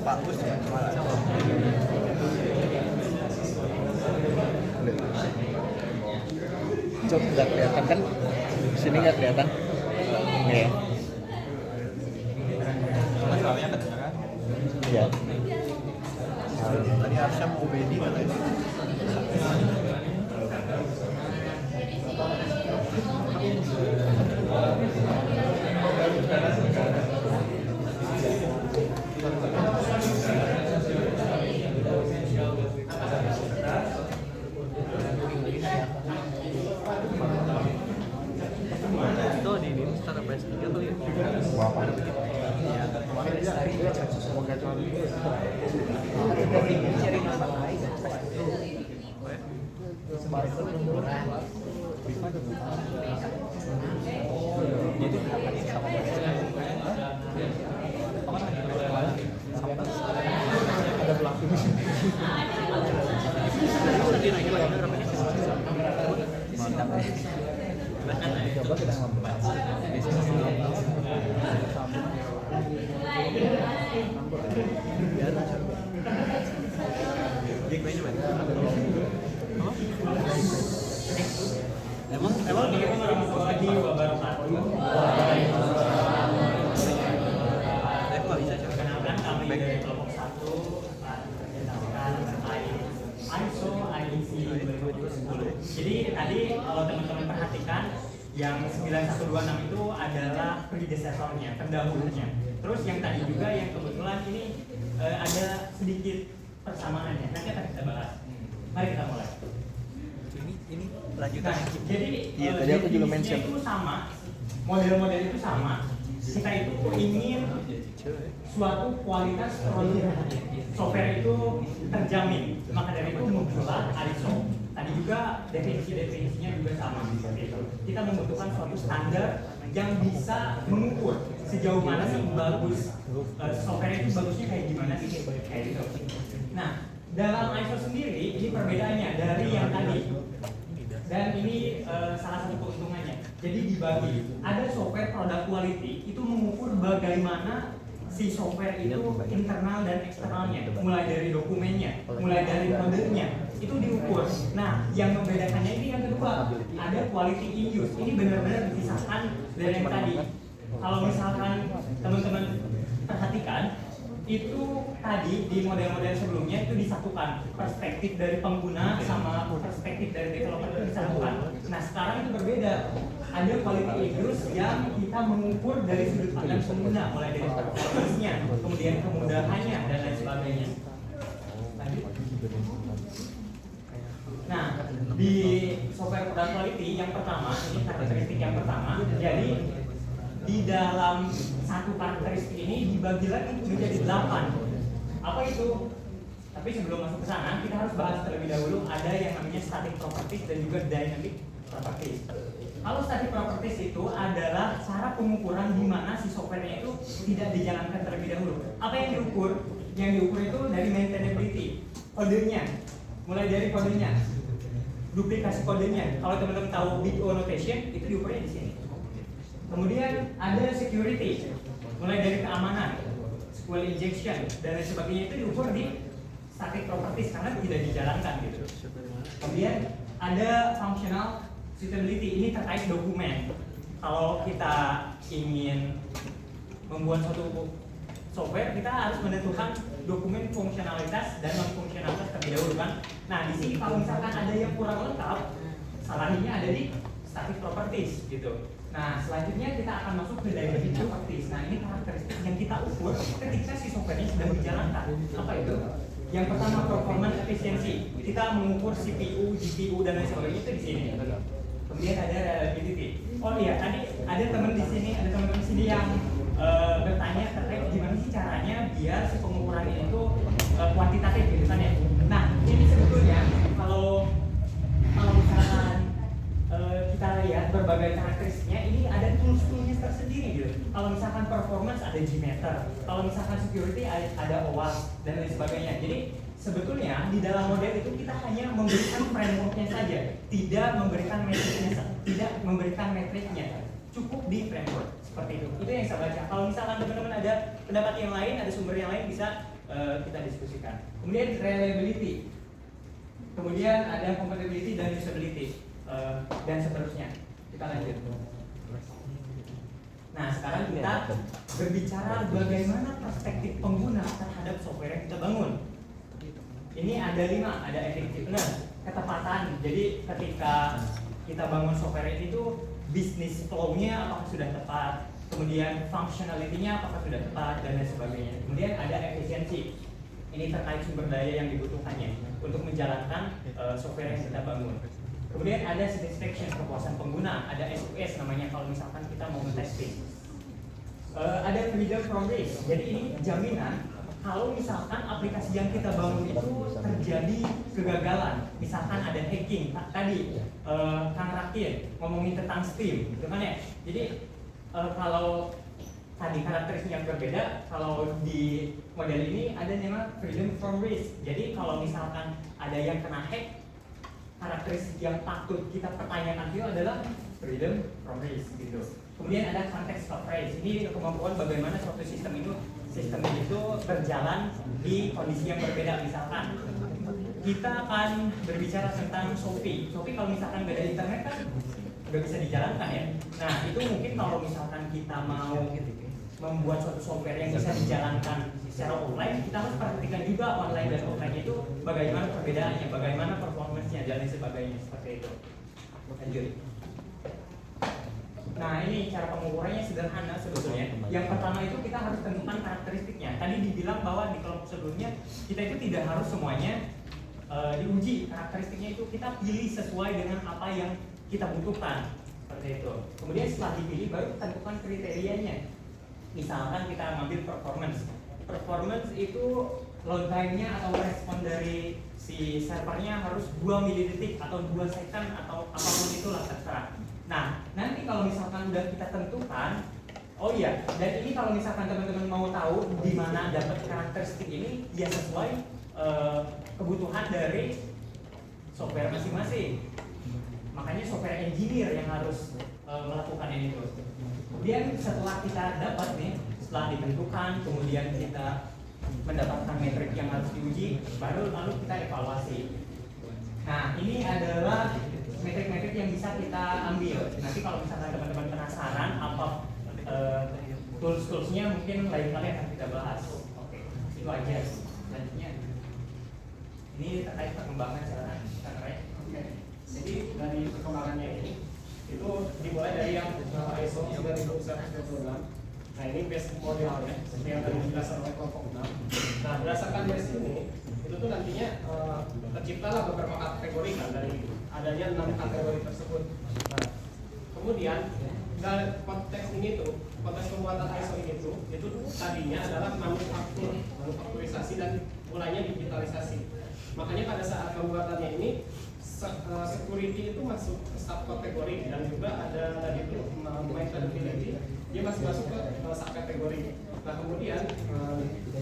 Pak Bus ya? Cok, nggak kelihatan kan? Sini nggak kelihatan? Nggak ya? Soalnya kedengeran. Iya. Tadi harusnya mau Bedi katanya. Itu di ini secara PS3 kali ya? Wah, apa? Iya. Kemarin dia semoga cuma ada pelaku coba kita membahas Emang di baru satu. Kenalkan kami dari kelompok 1 ISO IEC 2010. Jadi tadi kalau teman-teman perhatikan yang 9126 itu adalah predecessornya, pendahulunya. Terus yang tadi juga yang kebetulan ini ada sedikit persamaannya. Nanti akan kita bahas. Mari kita mulai. Ini lanjutan. Nah, jadi Iya, tadi aku juga mention. itu sama, model-model itu sama. Kita itu ingin suatu kualitas produk software itu terjamin. Maka dari itu muncullah ISO. Tadi juga definisinya juga sama. Kita membutuhkan suatu standar yang bisa mengukur sejauh mana sih bagus software itu bagusnya kayak gimana sih kayak gitu. Nah, dalam ISO sendiri ini perbedaannya dari yang tadi. Dan ini salah satu keuntungannya. Jadi dibagi. Ada software product quality itu mengukur bagaimana si software itu internal dan eksternalnya, mulai dari dokumennya, mulai dari kodenya, itu diukur. Nah, yang membedakannya ini yang kedua, ada quality in use. Ini benar-benar dipisahkan dari yang tadi. Kalau misalkan teman-teman perhatikan, itu tadi di model-model sebelumnya itu disatukan, perspektif dari pengguna sama perspektif dari developer itu disatukan. Nah, sekarang itu berbeda. Ada quality use yang kita mengukur dari sudut pandang pengguna, mulai dari performance-nya, kemudian kemudahannya dan lain sebagainya. Nah, di software product quality yang pertama, ini karakteristik yang pertama. Jadi di dalam satu karakteristik ini dibagi lagi menjadi 8. Apa itu? Tapi sebelum masuk ke sana, kita harus bahas terlebih dahulu ada yang namanya static properties dan juga dynamic properties. Kalau static properties itu adalah cara pengukuran di mana si softwarenya itu tidak dijalankan terlebih dahulu. Apa yang diukur? Yang diukur itu dari maintainability, kodenya, mulai dari kodenya, duplikasi kodenya. Kalau teman-teman tahu big O notation, itu diukurnya di sini. Kemudian ada security, mulai dari keamanan, SQL injection dan lain sebagainya itu diukur di static properties karena tidak dijalankan gitu. Kemudian ada functional suitability, ini terkait dokumen. Kalau kita ingin membuat suatu software, kita harus menentukan dokumen fungsionalitas dan non fungsionalitas terlebih dahulu kan. Nah di sini kalau misalkan ada yang kurang lengkap, salahnya ada di static properties gitu. Nah, selanjutnya kita akan masuk ke dynamic properties. Nah, ini karakteristik yang kita ukur ketika si software ini sedang dijalankan. Apa itu? Yang pertama, performance efficiency. Kita mengukur CPU, GPU dan lain sebagainya itu di sini. Kemudian ada reliability. Oh iya, tadi ada teman di sini, yang bertanya terkait gimana sih caranya biar si pengukuran ini itu kuantitatif gitu kan ya. Nah, ini sebetulnya kalau misalkan kita lihat berbagai karakteristiknya, ini ada tools-toolsnya tersendiri gitu. Kalau misalkan performance ada Gmeter, kalau misalkan security ada OWASP dan lain sebagainya. Jadi sebetulnya di dalam model itu kita hanya memberikan frameworknya saja, tidak memberikan metriknya, cukup di framework seperti itu. Itu yang saya baca. Kalau misalkan teman-teman ada pendapat yang lain, ada sumber yang lain, bisa kita diskusikan. Kemudian reliability, kemudian ada compatibility dan usability, dan seterusnya. Kita lanjut. Nah, sekarang kita berbicara bagaimana perspektif pengguna terhadap software yang kita bangun. Ini ada 5, ada effectiveness, ketepatan. Jadi ketika kita bangun software ini tuh bisnis flow-nya apakah sudah tepat, kemudian functionality-nya apakah sudah tepat, dan lain sebagainya. Kemudian ada efisiensi. Ini terkait sumber daya yang dibutuhkannya untuk menjalankan software yang kita bangun. Kemudian ada satisfaction, kepuasan pengguna, ada SOS namanya kalau misalkan kita mau nge-testing. Ada freedom from risk. Jadi ini jaminan kalau misalkan aplikasi yang kita bangun itu terjadi kegagalan, misalkan ada hacking, tadi Kang Rakin ngomongin tentang Steam, gitu kan ya. Jadi kalau tadi karakteristik yang berbeda, kalau di model ini ada nama freedom from risk. Jadi kalau misalkan ada yang kena hack, karakteristik yang patut kita pertanyakan itu adalah freedom from risk gitu. Kemudian ada context coverage. Ini kemampuan bagaimana suatu sistem itu berjalan di kondisi yang berbeda. Misalkan kita akan berbicara tentang Shopee. Shopee kalau misalkan beda internet kan nggak bisa dijalankan ya. Nah itu mungkin kalau misalkan kita mau membuat suatu software yang bisa dijalankan secara offline, kita harus perhatikan juga online dan offline itu bagaimana perbedaannya, bagaimana performance-nya dan lain sebagainya, seperti itu. Lanjut. Nah ini cara pengukurannya sederhana sebetulnya. Yang pertama itu kita harus tentukan karakteristiknya. Tadi dibilang bahwa di kelompok sebelumnya kita itu tidak harus semuanya diuji karakteristiknya, itu kita pilih sesuai dengan apa yang kita butuhkan, seperti itu. Kemudian setelah dipilih baru tentukan kriterianya. Misalkan kita ambil performance. Performance itu load time-nya atau respon dari si servernya harus 2 milidetik atau 2 second atau apapun itulah terserah. Nah, nanti kalau misalkan udah kita tentukan, oh iya, dan ini kalau misalkan teman-teman mau tahu di mana dapat karakteristik ini, ya sesuai kebutuhan dari software masing-masing. Makanya software engineer yang harus melakukan ini terus. Kemudian setelah kita dapat nih, setelah ditentukan, kemudian kita mendapatkan metrik yang harus diuji, baru lalu kita evaluasi. Nah, ini adalah metrik-metrik yang bisa kita ambil. Nanti kalau misalkan teman-teman penasaran apa tools-toolsnya, mungkin lain kali akan kita bahas. Oke, itu aja. Selanjutnya, ini terkait perkembangan jalan. Jadi dari perkembangannya ini itu dimulai dari yang ISO 9126. Nah ini base modelnya seperti yang tadi dijelaskan oleh kelompok 6. Nah berdasarkan base ini itu tuh nantinya terciptalah beberapa kategori kan dari adanya 6 kategori tersebut. Nah kemudian dari konteks ini tuh, konteks pembuatan ISO ini tuh itu tadinya adalah manufakturisasi dan mulainya digitalisasi. Makanya pada saat pembuatannya ini security itu masuk subkategori dan juga ada tadi itu maintainability dia masih masuk ke subkategori. Nah kemudian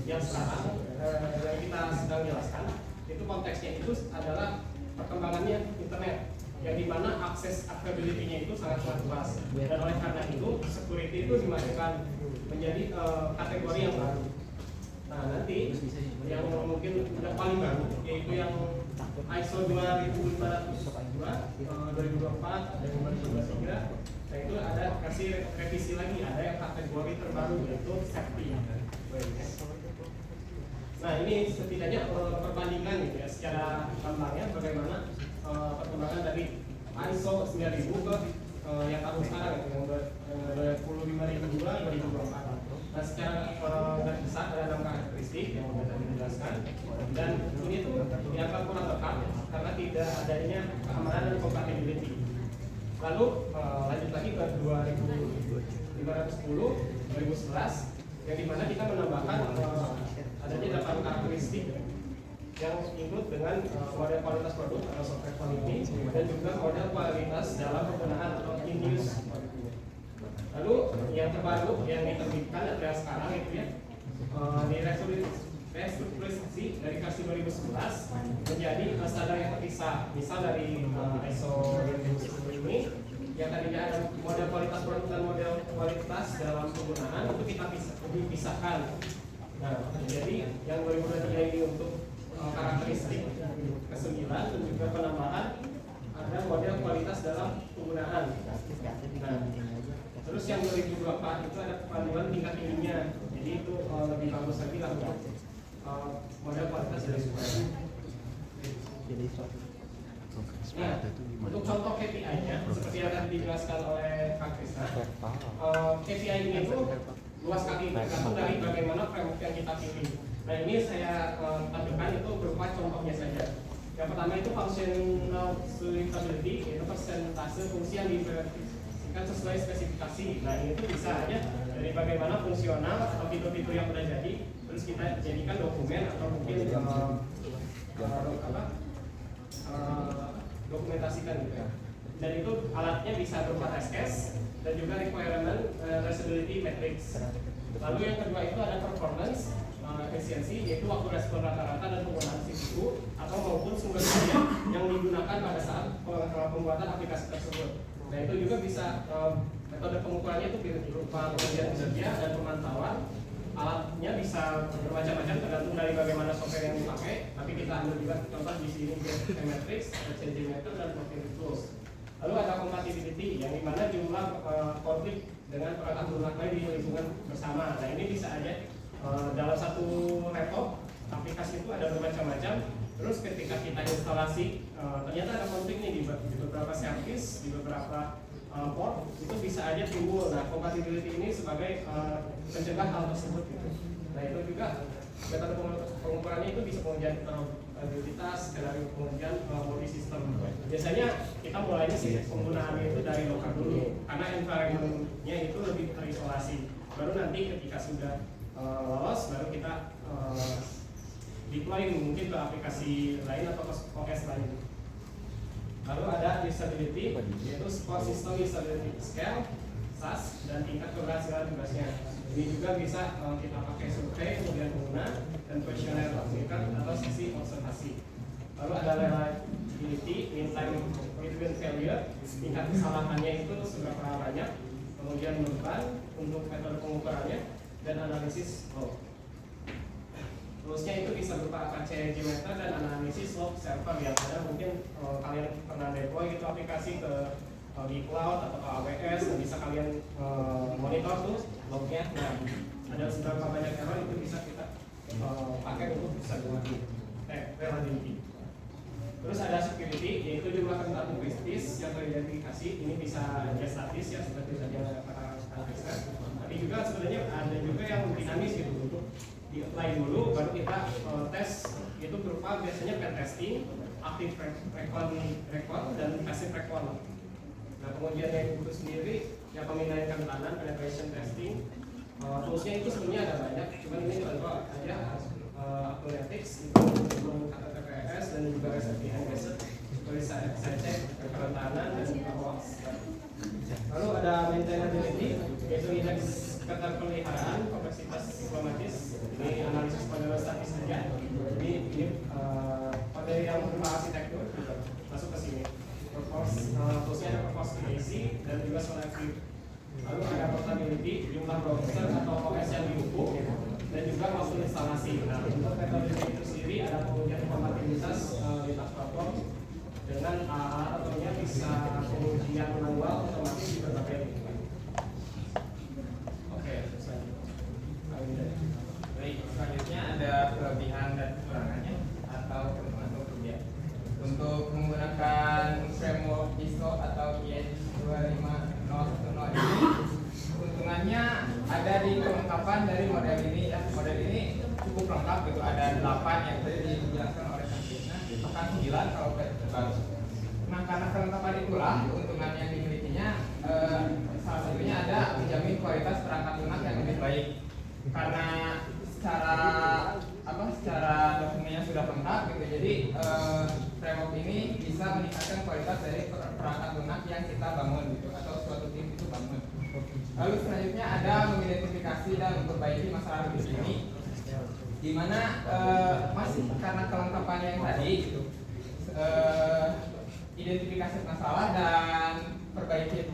yang sekarang yang kita sedang jelaskan itu konteksnya itu adalah perkembangannya internet yang dimana akses accessibility-nya itu sangat luas dan oleh karena itu security itu dimasukkan menjadi kategori yang baru. Nah nanti yang mungkin udah paling baru yaitu yang ISO 2502, 2024, dan 2023. Nah itu ada kasih revisi lagi, ada yang kategori terbaru yaitu safety. Nah ini setidaknya perbandingan gitu ya secara gamblang bagaimana perkembangan dari ISO 9000 ke yang tahun sekarang yang 25.002 2024. Nah, secara garis besar ada 6 karakteristik yang sudah tadi dijelaskan, dan ini tuh dianggap kurang lengkap karena tidak adanya keamanan dan compatibility. Lalu lanjut lagi ke 2510 2011 yang dimana kita menambahkan adanya 8 karakteristik yang include dengan model kualitas produk atau software quality dan juga model kualitas dalam penggunaan atau in-use. Lalu yang terbaru yang diterbitkan adalah sekarang itu ya di restrukturisasi dari versi 2011 menjadi standar yang terpisah. Misal dari ISO 27000 ini yang tadinya ada model kualitas produk dan model kualitas dalam penggunaan itu kita dipisahkan. Nah, jadi yang 2023 ini untuk karakteristik ke-9 dan juga penambahan ada model kualitas dalam penggunaan. Nah, terus yang 2024 itu ada panduan tingkat ininya, jadi itu lebih bagus lagi lah untuk model kualitas dari supplier. Nah, untuk contoh KPI-nya seperti yang tadi dijelaskan oleh Kak Krisna, KPI ini itu luas sekali tergantung dari bagaimana framework yang kita pilih. Nah, ini saya tampilkan itu berupa contohnya saja. Yang pertama itu functional suitability, yaitu persentase fungsi yang diimplementasikan sesuai spesifikasi. Nah, ini tuh bisa aja dari bagaimana fungsional atau fitur-fitur yang sudah jadi, terus kita jadikan dokumen atau mungkin dokumentasikan gitu ya. Dan itu alatnya bisa berupa test case dan juga requirement traceability matrix. Lalu yang kedua itu ada performance efisiensi, yaitu waktu respon rata-rata dan penggunaan CPU atau maupun sumber daya yang digunakan pada saat pembuatan aplikasi tersebut. Nah, itu juga bisa metode pengukurannya itu berupa pengujian kinerja dan pemantauan. Alatnya bisa bermacam-macam tergantung dari bagaimana software yang dipakai. Tapi kita ambil juga contoh di sini matrix, changing method dan working tools. Lalu ada compatibility yang dimana jumlah konflik dengan perangkat lunak lain di lingkungan bersama. Nah, ini bisa aja dalam satu laptop aplikasi itu ada bermacam-macam. Terus ketika kita instalasi ternyata ada konflik nih di beberapa service, di beberapa port, itu bisa aja timbul. Nah, compatibility ini sebagai pencegah hal tersebut gitu. Nah, itu juga metode pengukurannya itu bisa pengujian interoperabilitas, skenario pengujian multi sistem. Biasanya kita mulainya sih penggunaannya itu dari local dulu karena environment-nya itu lebih terisolasi. Baru nanti ketika sudah lolos, baru kita deploy mungkin ke aplikasi lain atau ke OS lain. Lalu ada usability, yaitu support system usability scale, SAS, dan tingkat keberhasilan tugasnya. Ini juga bisa kita pakai survei kemudian pengguna dan questionnaire atau sesi observasi. Lalu ada reliability, mean time between failure, tingkat kesalahannya itu seberapa banyak, kemudian beban untuk metode pengukurannya dan analisis log. Terusnya itu bisa berupa Apache Gmeter dan analisis log server yang ada mungkin kalian pernah deploy itu aplikasi ke di cloud atau ke AWS dan bisa kalian monitor tuh lognya. Nah, ada seberapa banyak error itu bisa kita pakai untuk bisa reliability. Terus ada security, yaitu jumlah rentan kritis yang teridentifikasi. Ini bisa aja statis ya seperti saja kata Krisna. Tapi juga sebenarnya ada juga yang dinamis gitu untuk di-apply dulu, baru kita tes. Itu berupa biasanya pen testing, active record dan passive record. Nah, pengujian yang itu sendiri yang pemindaian kerentanan, penetration testing, toolsnya itu sebenarnya ada banyak, cuman ini contoh aja. Analytics itu menggunakan TPS dan juga reservoir based seperti saya cek kerentanan dan hoax. Lalu ada maintainability, yaitu indeks keterpeliharaan kompleksitas diplomatis. Ini analisis model statis saja. Jadi ini pada yang berupa arsitektur gitu, masuk ke sini. Toolsnya ada purpose creation dan juga selective. Lalu ada portability, jumlah browser atau OS yang didukung dan juga waktu instalasi. Nah, untuk metode itu sendiri ada pengujian kompatibilitas lintas platform dengan alat atau bisa pengujian manual otomatis di berbagai lingkungan. Oke, selanjutnya. Baik, selanjutnya ada kelebihan dan kekurangannya atau kerugian. Untuk menggunakan framework ISO atau IEC 25000 dari kelengkapan dari model ini ya. Model ini cukup lengkap gitu, ada 8 yang tadi dijelaskan oleh Kang Krisna, bahkan 9 kalau baru. Nah, karena kelengkapan itulah keuntungan yang dimilikinya, salah satunya ada menjamin kualitas perangkat lunak yang lebih baik. Karena secara dokumennya sudah lengkap gitu, jadi framework ini bisa meningkatkan kualitas dari perangkat lunak yang kita bangun gitu, atau suatu tim itu bangun. Lalu selanjutnya ada mengidentifikasi dan memperbaiki masalah di sini, di mana masih karena kelengkapan yang tadi gitu, identifikasi masalah dan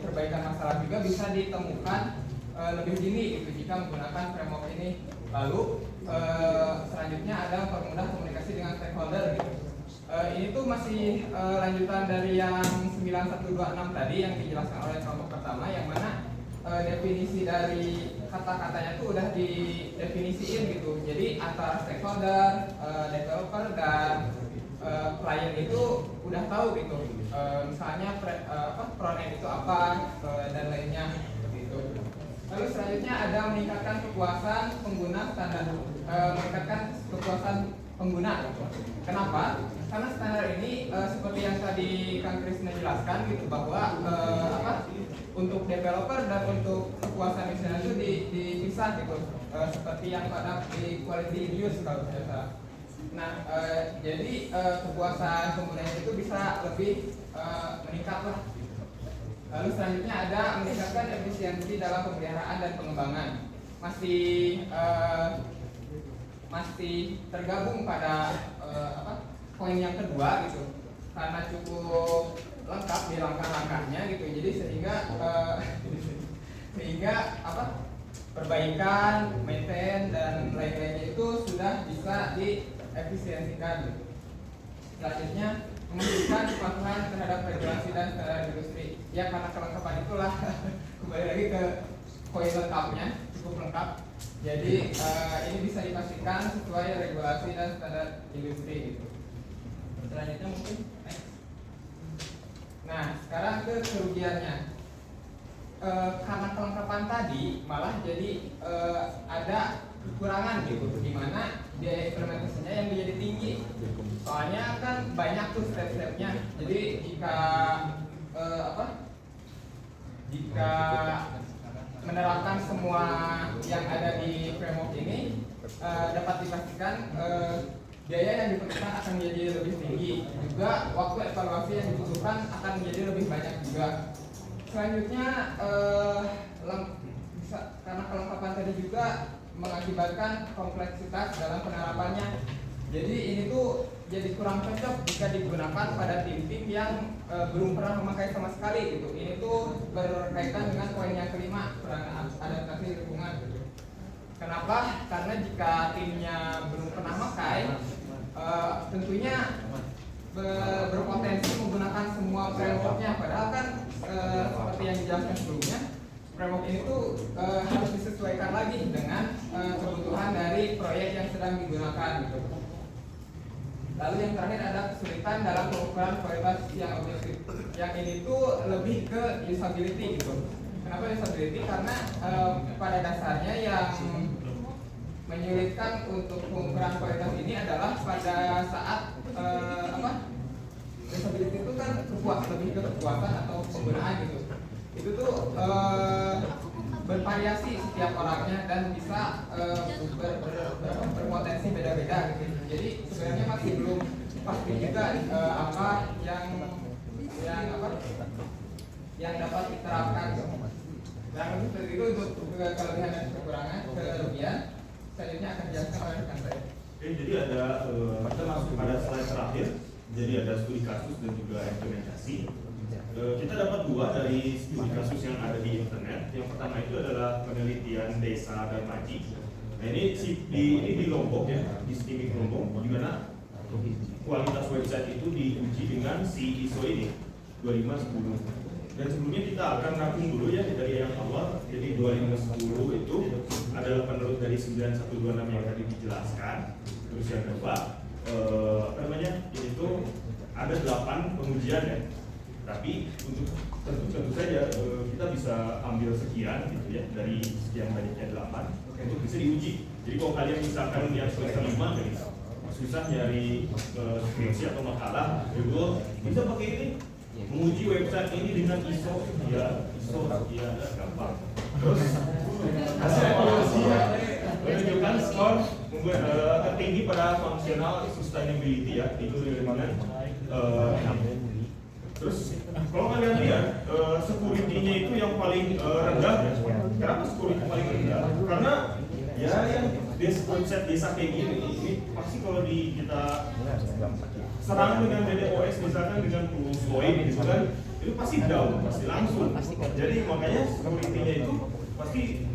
perbaikan masalah juga bisa ditemukan lebih dini gitu jika menggunakan framework ini. Lalu selanjutnya ada mempermudah komunikasi dengan stakeholder gitu. Ini tuh masih lanjutan dari yang 9126 tadi yang dijelaskan oleh kelompok pertama, yang mana definisi dari kata-katanya tuh udah didefinisiin gitu. Jadi antara stakeholder, developer dan klien itu udah tahu gitu. Misalnya front end itu apa dan lainnya seperti itu. Lalu selanjutnya ada meningkatkan kepuasan pengguna standar, meningkatkan kepuasan pengguna. Kenapa? Karena standar ini seperti yang tadi Kang Krisna jelaskan gitu, bahwa untuk developer dan untuk kepuasan user itu dipisah gitu, seperti yang pada di quality in use kalau tidak salah. Nah, jadi kepuasan pengguna itu bisa lebih meningkat lah. Lalu selanjutnya ada meningkatkan efisiensi dalam pemeliharaan dan pengembangan. Masih tergabung pada poin yang kedua gitu, karena cukup lengkap di langkah-langkahnya gitu. Jadi sehingga perbaikan, maintain dan lain-lainnya itu sudah bisa diefisiensikan gitu. Selanjutnya memastikan kepatuhan terhadap regulasi dan standar industri. Ya, karena kelengkapan itulah kembali lagi ke poin lengkapnya, cukup lengkap. Jadi ini bisa dipastikan sesuai regulasi dan standar industri gitu. Selanjutnya mungkin nah, sekarang ke kerugiannya. Karena kelengkapan tadi malah jadi ada kekurangan gitu, di mana biaya implementasinya yang menjadi tinggi. Soalnya kan banyak tuh step-stepnya. Jadi jika menerapkan semua yang ada di framework ini, dapat dipastikan biaya yang dibutuhkan akan menjadi lebih tinggi. Juga waktu evaluasi yang dibutuhkan akan menjadi lebih banyak juga. Selanjutnya karena kelengkapan tadi juga mengakibatkan kompleksitas dalam penerapannya. Jadi ini tuh jadi kurang cocok jika digunakan pada tim-tim yang belum pernah memakai sama sekali gitu. Ini tuh berkaitan dengan poin yang kelima, peran adaptasi lingkungan gitu. Kenapa? Karena jika timnya belum pernah memakai, tentunya berpotensi menggunakan semua frameworknya. Padahal kan seperti yang dijelaskan sebelumnya, framework ini tuh harus disesuaikan lagi dengan kebutuhan dari proyek yang sedang digunakan gitu. Lalu yang terakhir ada kesulitan dalam pengukuran kualitas yang objektif. Yang ini tuh lebih ke usability gitu. Kenapa usability? Karena pada dasarnya yang menyulitkan untuk pengukuran kualitas ini adalah pada saat usability itu kan lebih ke kepuasan atau penggunaan gitu. Itu tuh bervariasi setiap orangnya dan bisa berpotensi beda-beda gitu. Jadi sebenarnya masih belum pasti juga apa yang dapat diterapkan. Dan seperti itu untuk kelebihan dan kekurangan, kerugian. Selanjutnya akan dijelaskan oleh rekan saya. Oke, jadi ada kita masuk pada slide terakhir. Jadi ada studi kasus dan juga implementasi. Kita dapat dua dari studi kasus yang ada di internet. Yang pertama itu adalah penelitian Desa dan Maji. Nah ini di Lombok ya, di Stimik Lombok, di mana kualitas website itu diuji dengan si ISO ini 2510. Dan sebelumnya kita akan rangkum dulu ya dari yang awal. Jadi 2510 itu adalah penerus dari 9126 yang tadi dijelaskan. Terus yang kedua, ini tuh ada 8 pengujian ya. Tapi untuk tentu saja kita bisa ambil sekian gitu ya dari sekian banyaknya 8 untuk bisa diuji. Jadi kalau kalian misalkan yang semester 5 dari susah nyari skripsi atau makalah Google, bisa pakai ini menguji website ini dengan ISO ya gampang. Terus hasil evaluasinya menunjukkan skor tertinggi pada fungsional sustainability ya, itu dengan 6. Terus kalau kalian lihat security-nya itu yang paling rendah. Kenapa security paling rendah? Karena ya yang website desa kayak gini ini pasti kalau kita serang dengan DDoS misalkan dengan tools Void gitu kan, itu pasti down, pasti langsung. Jadi makanya security-nya itu pasti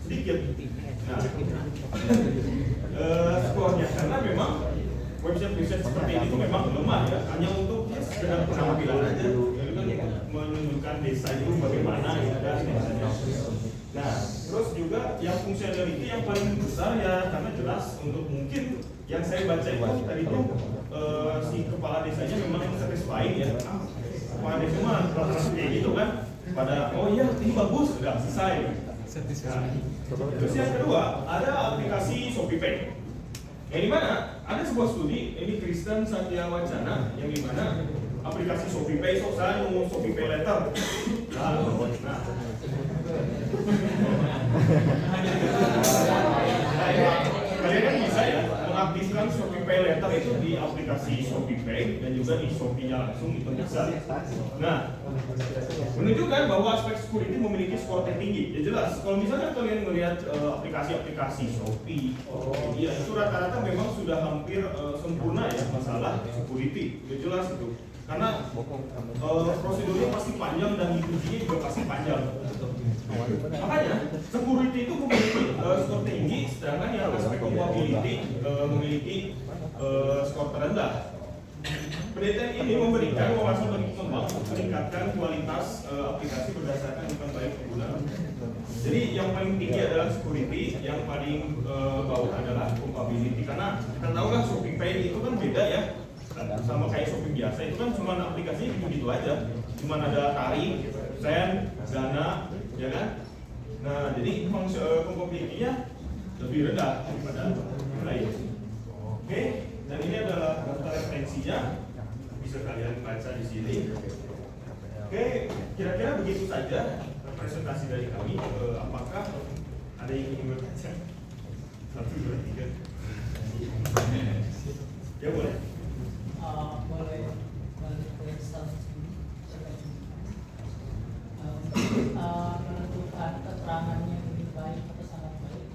sedikit. Nah, skornya karena memang website seperti ini itu memang lemah ya, hanya untuk sekedar penampilan aja, menunjukkan desa itu bagaimana ya dan nah, terus juga yang fungsionality yang paling besar ya, karena jelas untuk mungkin yang saya baca itu tadi itu si kepala desanya memang satisfying ya, kepala desa mah kayak gitu kan, pada oh iya ini bagus udah selesai. Nah, terus yang kedua ada aplikasi ShopeePay. Yang dimana ada sebuah studi ini Kristen Satya Wacana yang dimana aplikasi ShopeePay saya mau ShopeePay letter. Kalian kan bisa ya mengaktifkan ShopeePay letter itu di aplikasi ShopeePay dan juga di Shopee-nya langsung itu bisa. Nah, menunjukkan bahwa aspek security memiliki skor tertinggi. Ya jelas, kalau misalnya kalian melihat aplikasi-aplikasi Shopee, ya itu rata-rata memang sudah hampir sempurna ya masalah security. Ya jelas itu. Karena prosedurnya pasti panjang dan ujinya juga pasti panjang. Makanya security itu memiliki skor tinggi, sedangkan yang aspek compatibility memiliki skor terendah. Penelitian ini memberikan wawasan bagi pengembang meningkatkan kualitas aplikasi berdasarkan bukan baik pengguna. Jadi yang paling tinggi adalah security, yang paling bawah adalah compatibility. Karena kita tahu kan ShopeePay itu kan beda ya, sama kayak Shopee biasa itu kan cuma aplikasinya gitu aja, cuma ada tarik, send, dana, ya kan? Nah jadi compatibility-nya lebih rendah daripada yang lain. Oke, dan ini adalah daftar referensinya, bisa kalian baca di sini. Oke, kira-kira begitu saja presentasi dari kami. Apakah ada yang ingin bertanya? 1, 2, 3. Ya boleh. Boleh menentukan keterangannya lebih baik atau sangat baik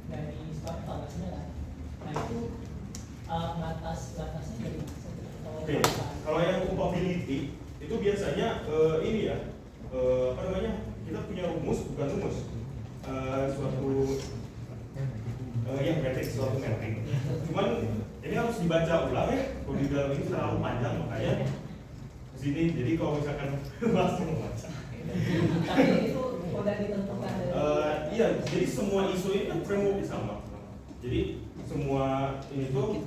dari skor evaluasinya kan? Nah itu batasnya dari Oke, kalau yang compatibility itu biasanya ini ya, apa namanya? Kita punya rumus, bukan rumus, suatu yang metrik, suatu metrik. Cuman ini harus dibaca ulang ya, kalau di dalam ini terlalu panjang makanya sini. Jadi kalau misalkan langsung membaca. Tapi itu udah ditentukan dari. Iya, jadi semua isu ini kan framework sama. Jadi semua ini tuh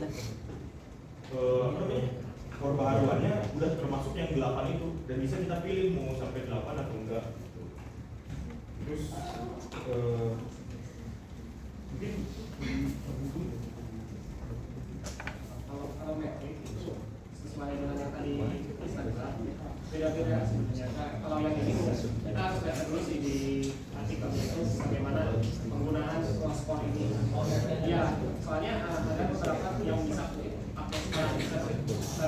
apa namanya? Perbaharuannya udah termasuk yang 8 itu dan bisa kita pilih mau sampai 8 atau enggak. Terus mungkin kalau metrik itu sesuai dengan yang tadi beda-beda sebenarnya. Kalau yang ini kita harus lihat dulu sih di artikelnya itu bagaimana penggunaan skor ini. Ya, soalnya ada beberapa yang bisa pakai skor,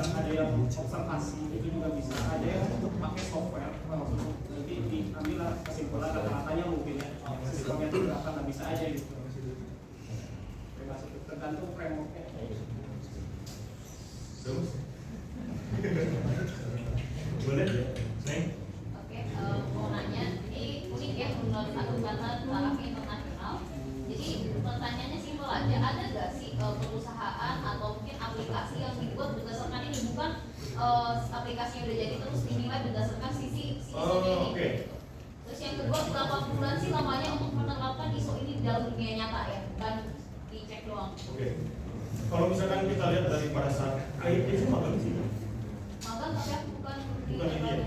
ada yang observasi itu juga bisa, ada yang pakai software. Nanti diambil kesimpulan rata-ratanya mungkin ya skornya itu berapa, nggak bisa aja gitu. Tergantung frameworknya. Boleh, Neng? Oke, mau nanya, ini unik ya menurut aturan taraf internasional. Jadi pertanyaannya simpel aja, ada nggak sih perusahaan atau mungkin aplikasi yang dibuat berdasarkan ini, bukan aplikasi yang udah jadi terus dinilai berdasarkan sisi ini. Okay. Terus yang kedua, berapa bulan sih lamanya untuk menerapkan ISO ini di dalam dunia nyata ya, bukan dicek doang. Oke. Kalau misalkan kita lihat dari pada saat itu magang sih. Magang tapi aku bukan Bukan ini ya.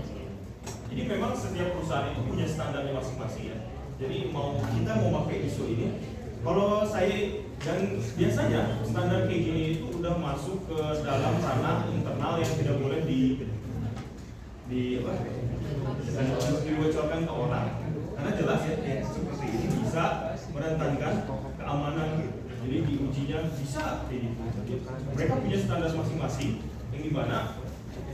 Ini Jadi memang setiap perusahaan itu punya standarnya masing-masing ya. Jadi kita mau pakai ISO ini, kalau saya dan biasanya standar kayak gini itu udah masuk ke dalam ranah internal yang tidak boleh dibocorkan ke orang. Karena jelas ya seperti ini bisa merentankan keamanan. Jadi diujinya bisa kayak gitu. Mereka punya standar masing-masing yang dimana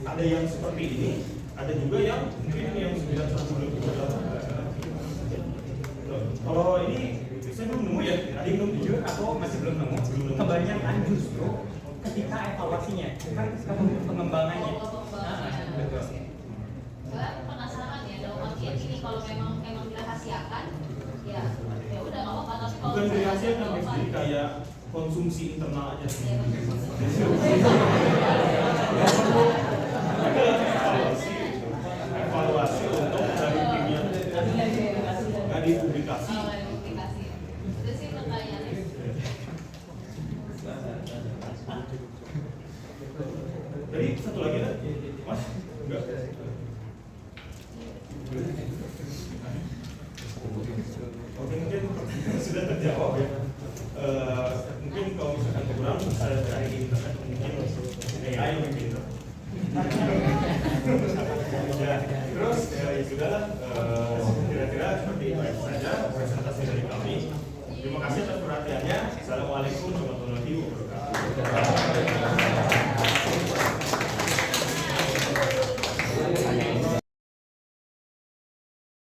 ada yang seperti ini, ada juga yang mungkin yang 910. Kalau ini saya belum nemu ya, ada yang belum jujur atau masih belum nemu? Kebanyakan justru ketika evaluasinya, bukan ketika pengembangannya. Betul. Gue penasaran ya, dalam artian ini kalau memang dirahasiakan, ya udah nggak apa-apa. Tapi kalau Bukan dirahasiakan, jadi kayak konsumsi internal aja. Evaluasi untuk dari timnya, nggak dipublikasi. Itu sih pertanyaannya. Jadi satu lagi kan, Mas? Enggak. Oke, mungkin sudah terjawab ya. Mungkin kalau misalkan kurang saya cari di internet, mungkin AI lebih pintar. Ya, terus ya sudahlah. Kira-kira seperti itu saja presentasi dari kami. Terima kasih atas perhatiannya. Assalamualaikum warahmatullahi wabarakatuh.